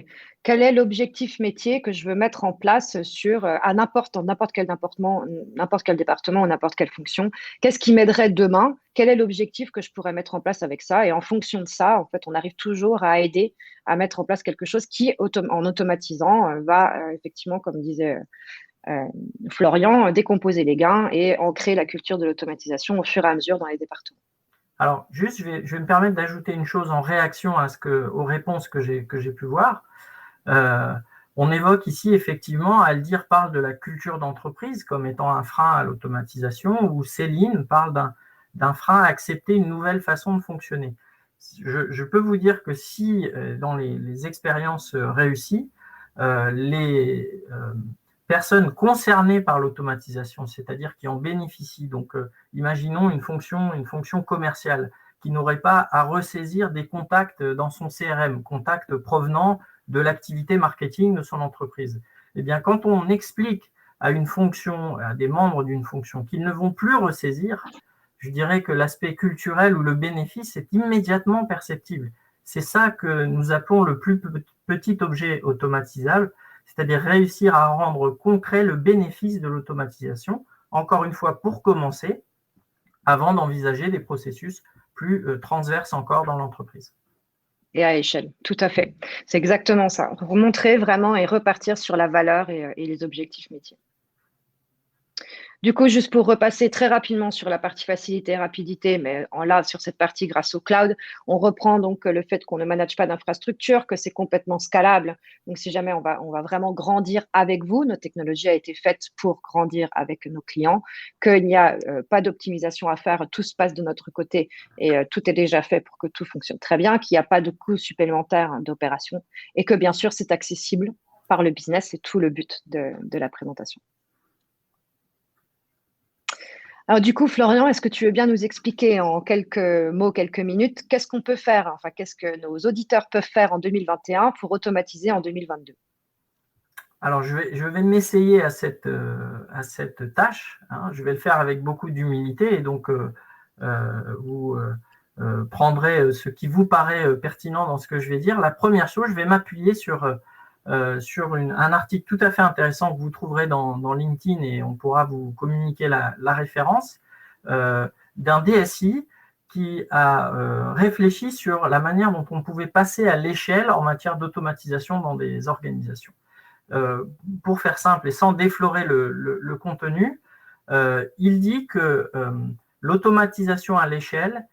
quel est l'objectif métier que je veux mettre en place à n'importe quel département ou n'importe quelle fonction? Qu'est-ce qui m'aiderait demain? Quel est l'objectif que je pourrais mettre en place avec ça? Et en fonction de ça, en fait, on arrive toujours à aider à mettre en place quelque chose qui, en automatisant, va effectivement, comme disait Florian, décomposer les gains et ancrer la culture de l'automatisation au fur et à mesure dans les départements. Alors, juste, je vais me permettre d'ajouter une chose en réaction aux réponses que j'ai pu voir. On évoque ici, effectivement, Aldir parle de la culture d'entreprise comme étant un frein à l'automatisation, ou Céline parle d'un frein à accepter une nouvelle façon de fonctionner. Je peux vous dire que si, dans les expériences réussies, les personnes concernées par l'automatisation, c'est-à-dire qui en bénéficient, donc imaginons une fonction commerciale qui n'aurait pas à ressaisir des contacts dans son CRM, contacts provenant de l'activité marketing de son entreprise. Eh bien, quand on explique à une fonction, à des membres d'une fonction qu'ils ne vont plus ressaisir, je dirais que l'aspect culturel ou le bénéfice est immédiatement perceptible. C'est ça que nous appelons le plus petit objet automatisable, c'est-à-dire réussir à rendre concret le bénéfice de l'automatisation, encore une fois pour commencer, avant d'envisager des processus plus transverses encore dans l'entreprise. Et à échelle, tout à fait. C'est exactement ça. Montrer vraiment et repartir sur la valeur et les objectifs métiers. Du coup, juste pour repasser très rapidement sur la partie facilité et rapidité, mais là, sur cette partie grâce au cloud, on reprend donc le fait qu'on ne manage pas d'infrastructure, que c'est complètement scalable. Donc, si jamais on va vraiment grandir avec vous, notre technologie a été faite pour grandir avec nos clients, qu'il n'y a pas d'optimisation à faire, tout se passe de notre côté et tout est déjà fait pour que tout fonctionne très bien, qu'il n'y a pas de coûts supplémentaires d'opération et que bien sûr, c'est accessible par le business. C'est tout le but de la présentation. Alors du coup, Florian, est-ce que tu veux bien nous expliquer en quelques mots, quelques minutes, qu'est-ce qu'on peut faire, enfin, qu'est-ce que nos auditeurs peuvent faire en 2021 pour automatiser en 2022? Alors, je vais m'essayer à cette tâche. Hein. Je vais le faire avec beaucoup d'humilité et donc vous prendrez ce qui vous paraît pertinent dans ce que je vais dire. La première chose, je vais m'appuyer sur un article tout à fait intéressant que vous trouverez dans LinkedIn et on pourra vous communiquer la référence d'un DSI qui a réfléchi sur la manière dont on pouvait passer à l'échelle en matière d'automatisation dans des organisations. Pour faire simple et sans déflorer le contenu, il dit que l'automatisation à l'échelle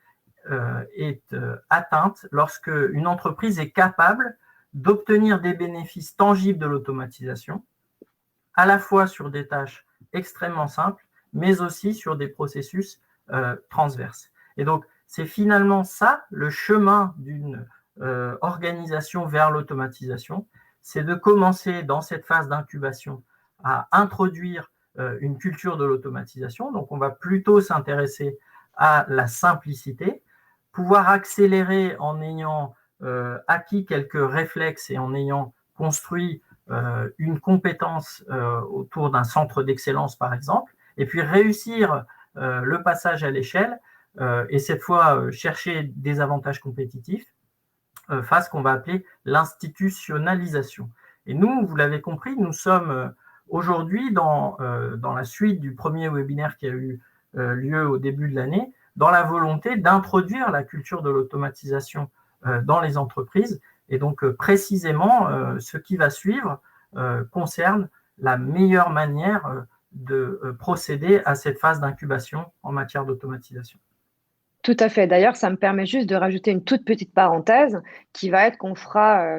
est atteinte lorsque une entreprise est capable d'obtenir des bénéfices tangibles de l'automatisation, à la fois sur des tâches extrêmement simples, mais aussi sur des processus transverses. Et donc, c'est finalement ça, le chemin d'une organisation vers l'automatisation, c'est de commencer dans cette phase d'incubation à introduire une culture de l'automatisation. Donc, on va plutôt s'intéresser à la simplicité, pouvoir accélérer en ayant acquis quelques réflexes et en ayant construit une compétence autour d'un centre d'excellence, par exemple, et puis réussir le passage à l'échelle et cette fois chercher des avantages compétitifs face à ce qu'on va appeler l'institutionnalisation. Et nous, vous l'avez compris, nous sommes aujourd'hui dans la suite du premier webinaire qui a eu lieu au début de l'année, dans la volonté d'introduire la culture de l'automatisation dans les entreprises. Et donc, précisément, ce qui va suivre concerne la meilleure manière de procéder à cette phase d'incubation en matière d'automatisation. Tout à fait. D'ailleurs, ça me permet juste de rajouter une toute petite parenthèse qui va être qu'on fera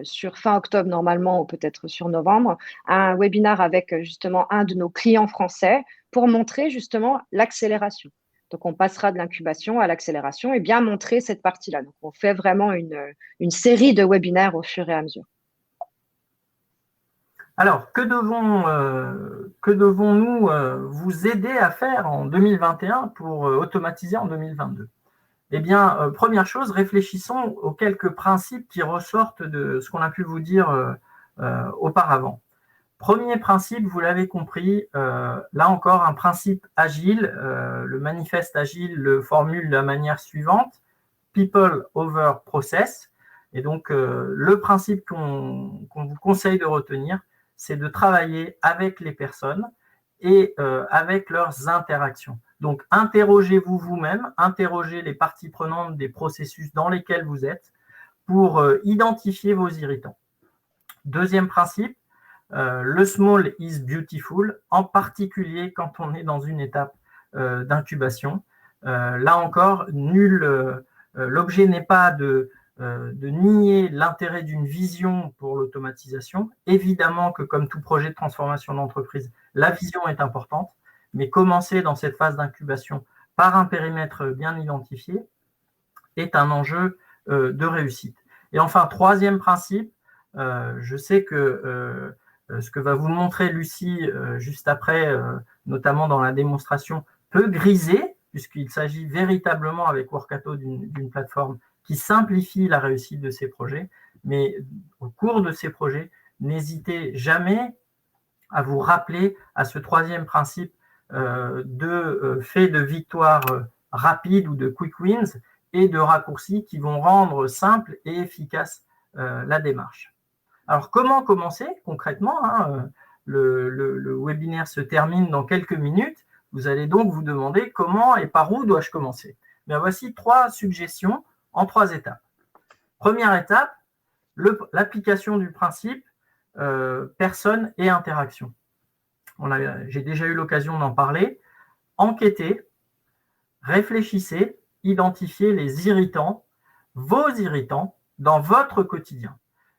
sur fin octobre normalement ou peut-être sur novembre un webinaire avec justement un de nos clients français pour montrer justement l'accélération. Donc, on passera de l'incubation à l'accélération et bien montrer cette partie-là. Donc, on fait vraiment une série de webinaires au fur et à mesure. Alors, que devons-nous vous aider à faire en 2021 pour automatiser en 2022? Eh bien, première chose, réfléchissons aux quelques principes qui ressortent de ce qu'on a pu vous dire auparavant. Premier principe, vous l'avez compris, là encore un principe agile, le manifeste agile le formule de la manière suivante, people over process. Et donc, le principe qu'on vous conseille de retenir, c'est de travailler avec les personnes et avec leurs interactions. Donc, interrogez-vous vous-même, interrogez les parties prenantes des processus dans lesquels vous êtes pour identifier vos irritants. Deuxième principe, le small is beautiful, en particulier quand on est dans une étape d'incubation. Là encore, l'objet n'est pas de nier l'intérêt d'une vision pour l'automatisation. Évidemment que comme tout projet de transformation d'entreprise, la vision est importante, mais commencer dans cette phase d'incubation par un périmètre bien identifié est un enjeu de réussite. Et enfin, troisième principe, je sais que ce que va vous montrer Lucie juste après, notamment dans la démonstration, peut griser, puisqu'il s'agit véritablement avec Workato d'une plateforme qui simplifie la réussite de ces projets. Mais au cours de ces projets, n'hésitez jamais à vous rappeler à ce troisième principe de fait de victoire rapide ou de quick wins et de raccourcis qui vont rendre simple et efficace la démarche. Alors, comment commencer concrètement le webinaire se termine dans quelques minutes. Vous allez donc vous demander comment et par où dois-je commencer. Bien, voici 3 suggestions en 3 étapes. Première étape, l'application du principe personne et interaction. J'ai déjà eu l'occasion d'en parler. Enquêtez, réfléchissez, identifiez les irritants, vos irritants, dans votre quotidien.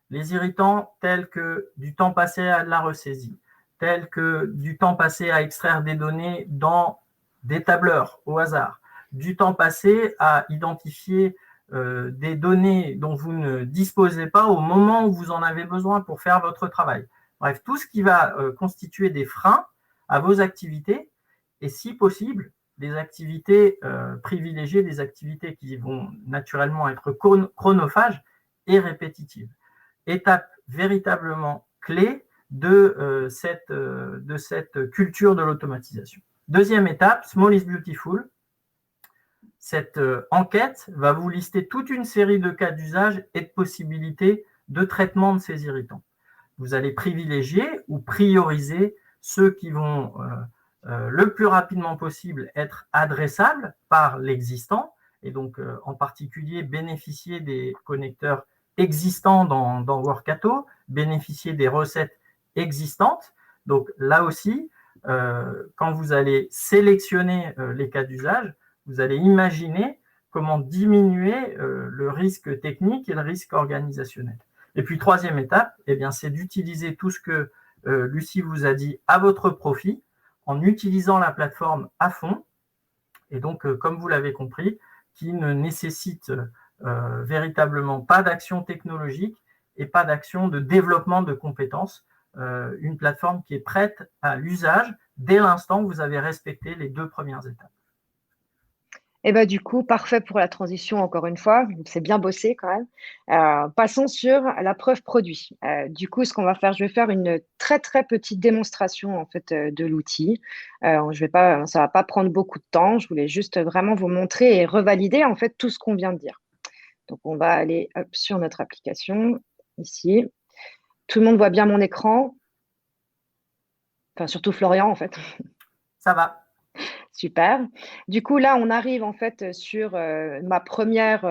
Les irritants tels que du temps passé à de la ressaisie, tels que du temps passé à extraire des données dans des tableurs au hasard, du temps passé à identifier des données dont vous ne disposez pas au moment où vous en avez besoin pour faire votre travail. Bref, tout ce qui va constituer des freins à vos activités et, si possible, des activités privilégiées, des activités qui vont naturellement être chronophages et répétitives. Étape véritablement clé de cette culture de l'automatisation. Deuxième étape, Small is Beautiful. Cette enquête va vous lister toute une série de cas d'usage et de possibilités de traitement de ces irritants. Vous allez privilégier ou prioriser ceux qui vont le plus rapidement possible être adressables par l'existant et donc en particulier bénéficier des connecteurs existants dans Workato, bénéficier des recettes existantes. Donc là aussi, quand vous allez sélectionner les cas d'usage, vous allez imaginer comment diminuer le risque technique et le risque organisationnel. Et puis, troisième étape, eh bien, c'est d'utiliser tout ce que Lucie vous a dit à votre profit en utilisant la plateforme à fond. Et donc, comme vous l'avez compris, qui ne nécessite véritablement pas d'action technologique et pas d'action de développement de compétences. Une plateforme qui est prête à l'usage dès l'instant où vous avez respecté les 2 premières étapes. Et bah, du coup, parfait pour la transition encore une fois, c'est bien bossé quand même. Passons sur la preuve produit. Du coup, ce qu'on va faire, je vais faire une très, très petite démonstration en fait de l'outil. Ça va pas prendre beaucoup de temps, je voulais juste vraiment vous montrer et revalider en fait tout ce qu'on vient de dire. Donc, on va aller sur notre application, ici. Tout le monde voit bien mon écran. Enfin, surtout Florian, en fait. Ça va. Super. Du coup, là, on arrive en fait sur ma première,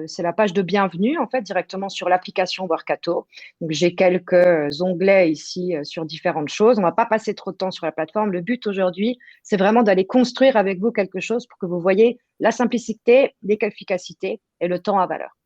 c'est la page de bienvenue, en fait, directement sur l'application Workato. Donc, j'ai quelques onglets ici sur différentes choses. On ne va pas passer trop de temps sur la plateforme. Le but aujourd'hui, c'est vraiment d'aller construire avec vous quelque chose pour que vous voyez la simplicité, l'efficacité et le temps à valeur.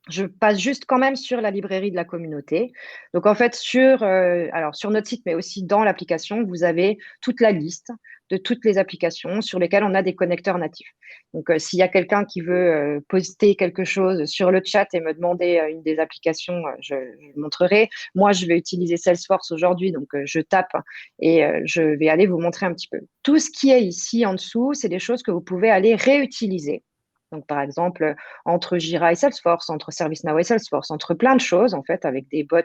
Je passe juste quand même sur la librairie de la communauté. Donc, en fait, sur notre site, mais aussi dans l'application, vous avez toute la liste de toutes les applications sur lesquelles on a des connecteurs natifs. Donc, s'il y a quelqu'un qui veut poster quelque chose sur le chat et me demander une des applications, je montrerai. Moi, je vais utiliser Salesforce aujourd'hui, donc je tape et je vais aller vous montrer un petit peu. Tout ce qui est ici en dessous, c'est des choses que vous pouvez aller réutiliser. Donc, par exemple, entre Jira et Salesforce, entre ServiceNow et Salesforce, entre plein de choses, en fait, avec des bots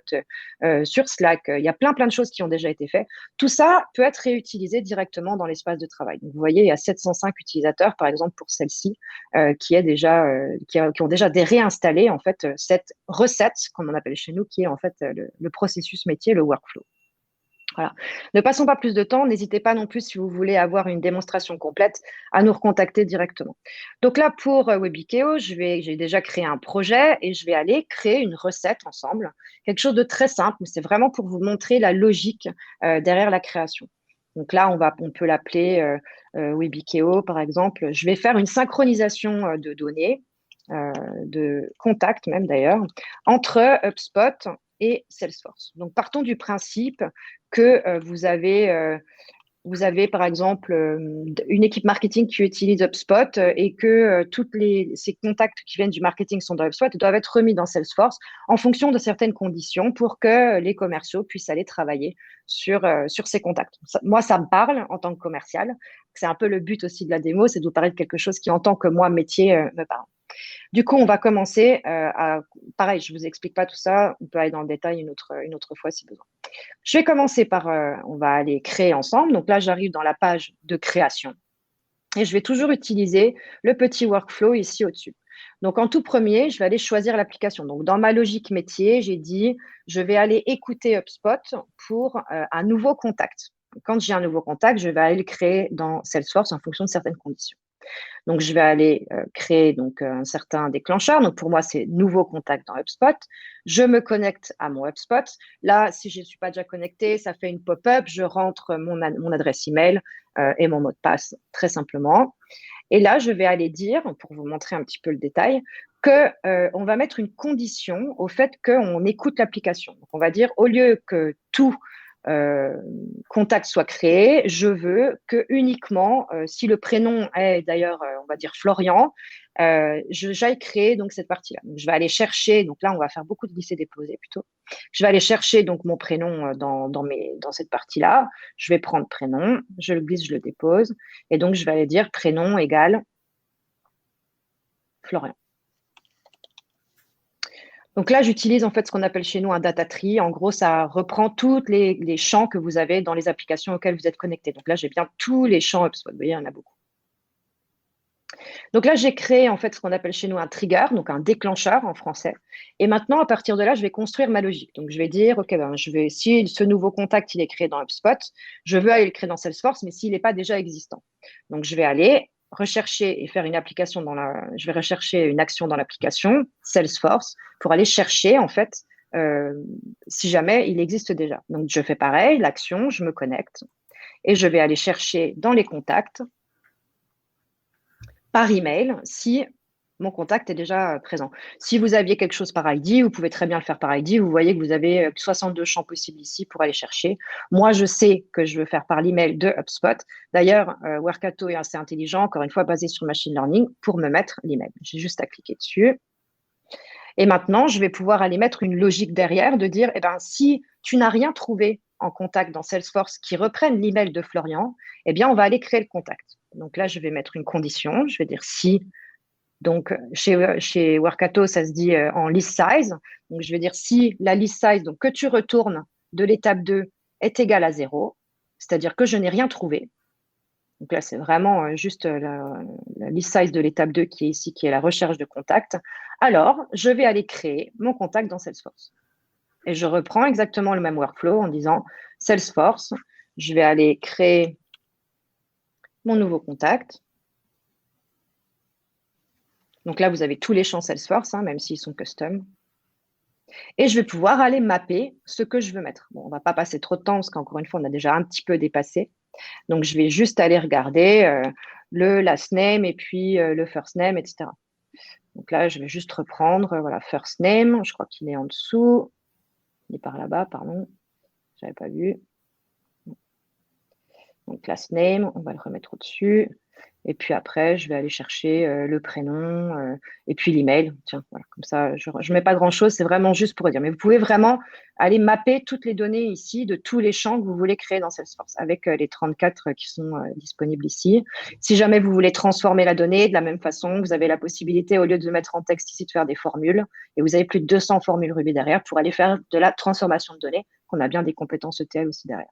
sur Slack. Il y a plein de choses qui ont déjà été faites. Tout ça peut être réutilisé directement dans l'espace de travail. Donc, vous voyez, il y a 705 utilisateurs, par exemple, pour celle-ci, qui ont déjà réinstallé, en fait, cette recette, comme on appelle chez nous, qui est, en fait, le processus métier, le workflow. Voilà. Ne passons pas plus de temps. N'hésitez pas non plus, si vous voulez avoir une démonstration complète, à nous recontacter directement. Donc là, pour Webikeo, j'ai déjà créé un projet et je vais aller créer une recette ensemble. Quelque chose de très simple, mais c'est vraiment pour vous montrer la logique derrière la création. Donc là, on peut l'appeler Webikeo, par exemple. Je vais faire une synchronisation de données, de contacts même d'ailleurs, entre HubSpot et Salesforce. Donc, partons du principe que vous avez, par exemple, une équipe marketing qui utilise HubSpot et que ces contacts qui viennent du marketing sont dans HubSpot et doivent être remis dans Salesforce en fonction de certaines conditions pour que les commerciaux puissent aller travailler sur ces contacts. Moi, ça me parle en tant que commercial. C'est un peu le but aussi de la démo, c'est de vous parler de quelque chose qui, en tant que moi, métier, me parle. Du coup, on va commencer pareil, je ne vous explique pas tout ça, on peut aller dans le détail une autre fois si besoin. Je vais commencer par, on va aller créer ensemble. Donc là, j'arrive dans la page de création et je vais toujours utiliser le petit workflow ici au-dessus. Donc, en tout premier, je vais aller choisir l'application. Donc, dans ma logique métier, j'ai dit, je vais aller écouter HubSpot pour un nouveau contact. Quand j'ai un nouveau contact, je vais aller le créer dans Salesforce en fonction de certaines conditions. Donc, je vais aller créer un certain déclencheur. Donc, pour moi, c'est nouveau contact dans HubSpot. Je me connecte à mon HubSpot. Là, si je ne suis pas déjà connecté, ça fait une pop-up. Je rentre mon adresse email et mon mot de passe, très simplement. Et là, je vais aller dire, pour vous montrer un petit peu le détail, qu'on va mettre une condition au fait qu'on écoute l'application. Donc, on va dire, au lieu que tout contact soit créé, je veux que uniquement, si le prénom est d'ailleurs, on va dire Florian, j'aille créer donc cette partie-là. Donc, je vais aller chercher, donc là, on va faire beaucoup de glisser-déposer plutôt. Je vais aller chercher donc mon prénom dans cette partie-là. Je vais prendre prénom, je le glisse, je le dépose. Et donc, je vais aller dire prénom égale Florian. Donc là, j'utilise en fait ce qu'on appelle chez nous un data tree. En gros, ça reprend tous les champs que vous avez dans les applications auxquelles vous êtes connecté. Donc là, j'ai bien tous les champs HubSpot. Vous voyez, il y en a beaucoup. Donc là, j'ai créé en fait ce qu'on appelle chez nous un trigger, donc un déclencheur en français. Et maintenant, à partir de là, je vais construire ma logique. Donc je vais dire, OK, si ce nouveau contact, il est créé dans HubSpot, je veux aller le créer dans Salesforce, mais s'il n'est pas déjà existant. Donc je vais aller rechercher et faire une application je vais rechercher une action dans l'application Salesforce pour aller chercher en fait si jamais il existe déjà. Donc je fais pareil, l'action, je me connecte et je vais aller chercher dans les contacts par email si mon contact est déjà présent. Si vous aviez quelque chose par ID, vous pouvez très bien le faire par ID. Vous voyez que vous avez 62 champs possibles ici pour aller chercher. Moi, je sais que je veux faire par l'email de HubSpot. D'ailleurs, Workato est assez intelligent, encore une fois, basé sur machine learning, pour me mettre l'email. J'ai juste à cliquer dessus. Et maintenant, je vais pouvoir aller mettre une logique derrière de dire, si tu n'as rien trouvé en contact dans Salesforce qui reprenne l'email de Florian, on va aller créer le contact. Donc là, je vais mettre une condition. Je vais dire si. Donc, chez Workato, ça se dit en list size. Donc, je vais dire si la list size donc, que tu retournes de l'étape 2 est égale à 0, c'est-à-dire que je n'ai rien trouvé. Donc là, c'est vraiment juste la list size de l'étape 2 qui est ici, qui est la recherche de contact. Alors, je vais aller créer mon contact dans Salesforce. Et je reprends exactement le même workflow en disant Salesforce, je vais aller créer mon nouveau contact. Donc là, vous avez tous les champs Salesforce, même s'ils sont custom. Et je vais pouvoir aller mapper ce que je veux mettre. Bon, on ne va pas passer trop de temps parce qu'encore une fois, on a déjà un petit peu dépassé. Donc, je vais juste aller regarder le last name et puis le first name, etc. Donc là, je vais juste reprendre, voilà, first name. Je crois qu'il est en dessous. Il est par là-bas, pardon. Je n'avais pas vu. Donc, last name, on va le remettre au-dessus. Et puis après, je vais aller chercher le prénom et puis l'email. Tiens, voilà, comme ça, je ne mets pas grand-chose, c'est vraiment juste pour dire. Mais vous pouvez vraiment aller mapper toutes les données ici de tous les champs que vous voulez créer dans Salesforce avec les 34 qui sont disponibles ici. Si jamais vous voulez transformer la donnée de la même façon, vous avez la possibilité, au lieu de mettre en texte ici, de faire des formules. Et vous avez plus de 200 formules Ruby derrière pour aller faire de la transformation de données, qu'on a bien des compétences ETL aussi derrière.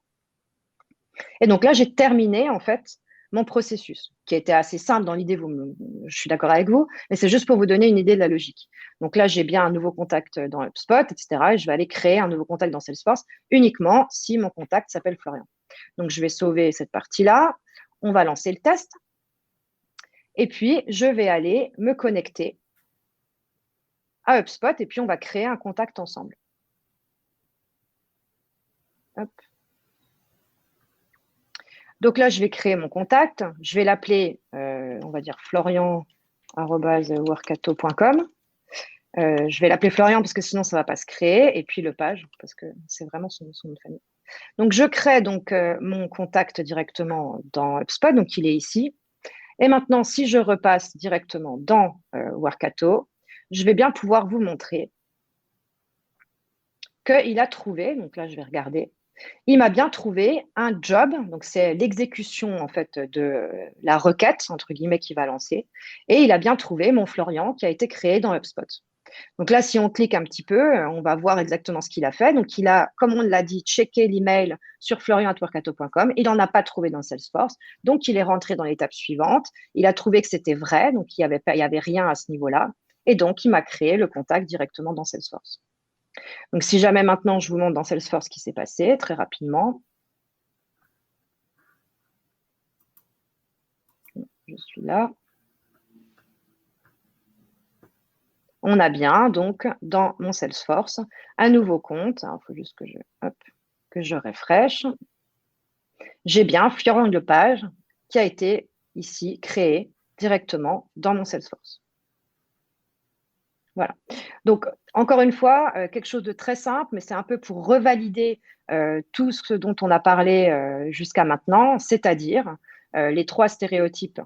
Et donc là, j'ai terminé en fait mon processus, qui était assez simple dans l'idée, je suis d'accord avec vous, mais c'est juste pour vous donner une idée de la logique. Donc là, j'ai bien un nouveau contact dans HubSpot, etc. Et je vais aller créer un nouveau contact dans Salesforce uniquement si mon contact s'appelle Florian. Donc, je vais sauver cette partie-là. On va lancer le test. Et puis, je vais aller me connecter à HubSpot et puis on va créer un contact ensemble. Hop. Donc là, je vais créer mon contact. Je vais l'appeler, on va dire florian@workato.com. Je vais l'appeler Florian parce que sinon, ça ne va pas se créer. Et puis, Lepage, parce que c'est vraiment son nom de famille. Donc, je crée donc mon contact directement dans HubSpot. Donc, il est ici. Et maintenant, si je repasse directement dans Workato, je vais bien pouvoir vous montrer qu'il a trouvé, donc là, je vais regarder, il m'a bien trouvé un job, donc c'est l'exécution en fait de la requête, entre guillemets, qu'il va lancer, et il a bien trouvé mon Florian qui a été créé dans HubSpot. Donc là, si on clique un petit peu, on va voir exactement ce qu'il a fait. Donc, il a, comme on l'a dit, checké l'email sur florian@workato.com. Il n'en a pas trouvé dans Salesforce. Donc, il est rentré dans l'étape suivante. Il a trouvé que c'était vrai. Donc, il n'y avait rien à ce niveau-là. Et donc, il m'a créé le contact directement dans Salesforce. Donc, si jamais maintenant, je vous montre dans Salesforce ce qui s'est passé très rapidement. Je suis là. On a bien, donc, dans mon Salesforce, un nouveau compte. Il faut juste que je refresh. J'ai bien Florian Lepage qui a été ici créé directement dans mon Salesforce. Voilà. Donc, encore une fois, quelque chose de très simple, mais c'est un peu pour revalider tout ce dont on a parlé jusqu'à maintenant, c'est-à-dire les 3 stéréotypes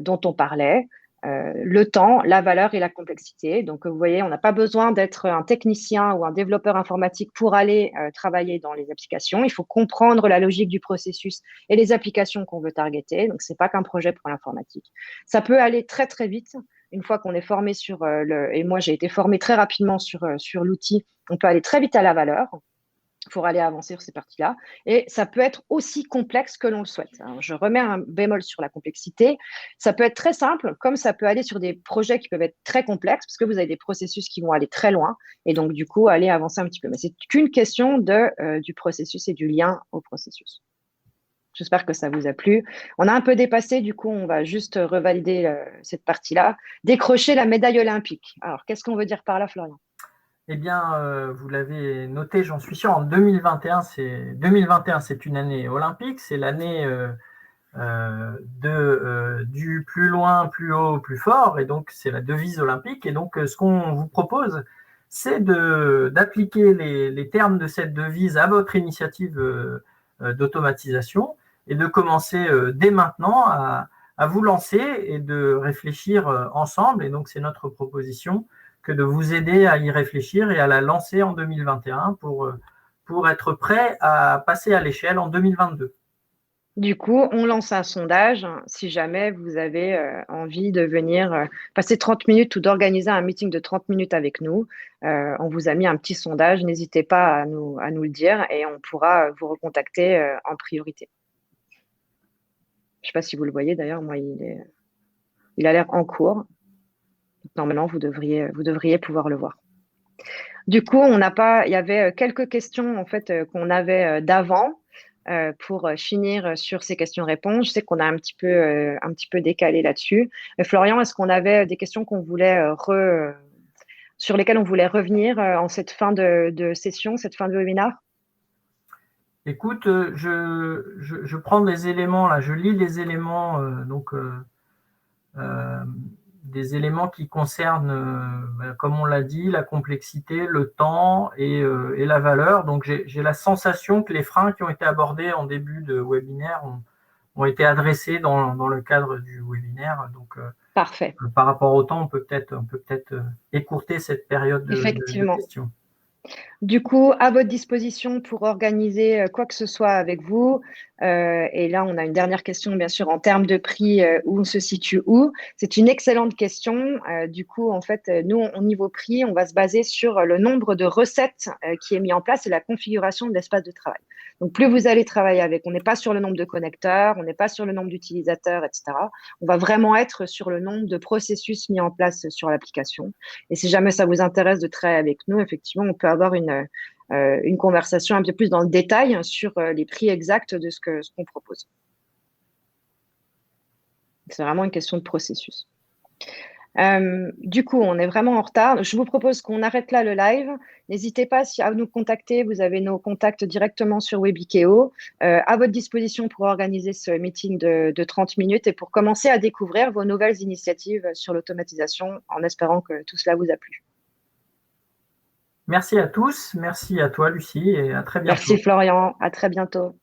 dont on parlait, le temps, la valeur et la complexité. Donc, vous voyez, on n'a pas besoin d'être un technicien ou un développeur informatique pour aller travailler dans les applications. Il faut comprendre la logique du processus et les applications qu'on veut targeter. Donc, ce n'est pas qu'un projet pour l'informatique. Ça peut aller très, très vite. Une fois qu'on est formé sur et moi, j'ai été formée très rapidement sur l'outil, on peut aller très vite à la valeur pour aller avancer sur ces parties-là. Et ça peut être aussi complexe que l'on le souhaite. Alors, je remets un bémol sur la complexité. Ça peut être très simple, comme ça peut aller sur des projets qui peuvent être très complexes, parce que vous avez des processus qui vont aller très loin, et donc du coup, aller avancer un petit peu. Mais c'est qu'une question du processus et du lien au processus. J'espère que ça vous a plu. On a un peu dépassé, du coup, on va juste revalider cette partie-là. Décrocher la médaille olympique. Alors, qu'est-ce qu'on veut dire par là, Florian ? Eh bien, vous l'avez noté, j'en suis sûr, en 2021, c'est une année olympique, c'est l'année du plus loin, plus haut, plus fort, et donc c'est la devise olympique. Et donc, ce qu'on vous propose, c'est d'appliquer les termes de cette devise à votre initiative d'automatisation et de commencer dès maintenant à vous lancer et de réfléchir ensemble. Et donc, c'est notre proposition que de vous aider à y réfléchir et à la lancer en 2021 pour être prêt à passer à l'échelle en 2022. Du coup, on lance un sondage si jamais vous avez envie de venir passer 30 minutes ou d'organiser un meeting de 30 minutes avec nous. On vous a mis un petit sondage, n'hésitez pas à nous le dire et on pourra vous recontacter en priorité. Je ne sais pas si vous le voyez d'ailleurs, moi il a l'air en cours. Normalement, vous devriez pouvoir le voir. Du coup, il y avait quelques questions en fait qu'on avait d'avant pour finir sur ces questions-réponses. Je sais qu'on a un petit peu décalé là-dessus. Florian, est-ce qu'on avait des questions qu'on voulait sur lesquelles on voulait revenir en cette fin de session, cette fin de webinaire? Écoute, je prends des éléments là, je lis les éléments des éléments qui concernent, comme on l'a dit, la complexité, le temps et la valeur. Donc, j'ai la sensation que les freins qui ont été abordés en début de webinaire ont été adressés dans le cadre du webinaire. Donc, Parfait. Par rapport au temps, on peut peut-être écourter cette période de questions. Du coup, à votre disposition pour organiser quoi que ce soit avec vous. Et là, on a une dernière question, bien sûr, en termes de prix, où on se situe où? C'est une excellente question. Du coup, en fait, nous, au niveau prix, on va se baser sur le nombre de recettes qui est mis en place et la configuration de l'espace de travail. Donc, plus vous allez travailler avec, on n'est pas sur le nombre de connecteurs, on n'est pas sur le nombre d'utilisateurs, etc. On va vraiment être sur le nombre de processus mis en place sur l'application. Et si jamais ça vous intéresse de travailler avec nous, effectivement, on peut avoir une conversation un peu plus dans le détail sur les prix exacts de ce qu'on propose. C'est vraiment une question de processus. Du coup, on est vraiment en retard. Je vous propose qu'on arrête là le live. N'hésitez pas à nous contacter. Vous avez nos contacts directement sur Webikeo, à votre disposition pour organiser ce meeting de 30 minutes et pour commencer à découvrir vos nouvelles initiatives sur l'automatisation en espérant que tout cela vous a plu. Merci à tous, merci à toi Lucie et à très bientôt. Merci Florian, à très bientôt.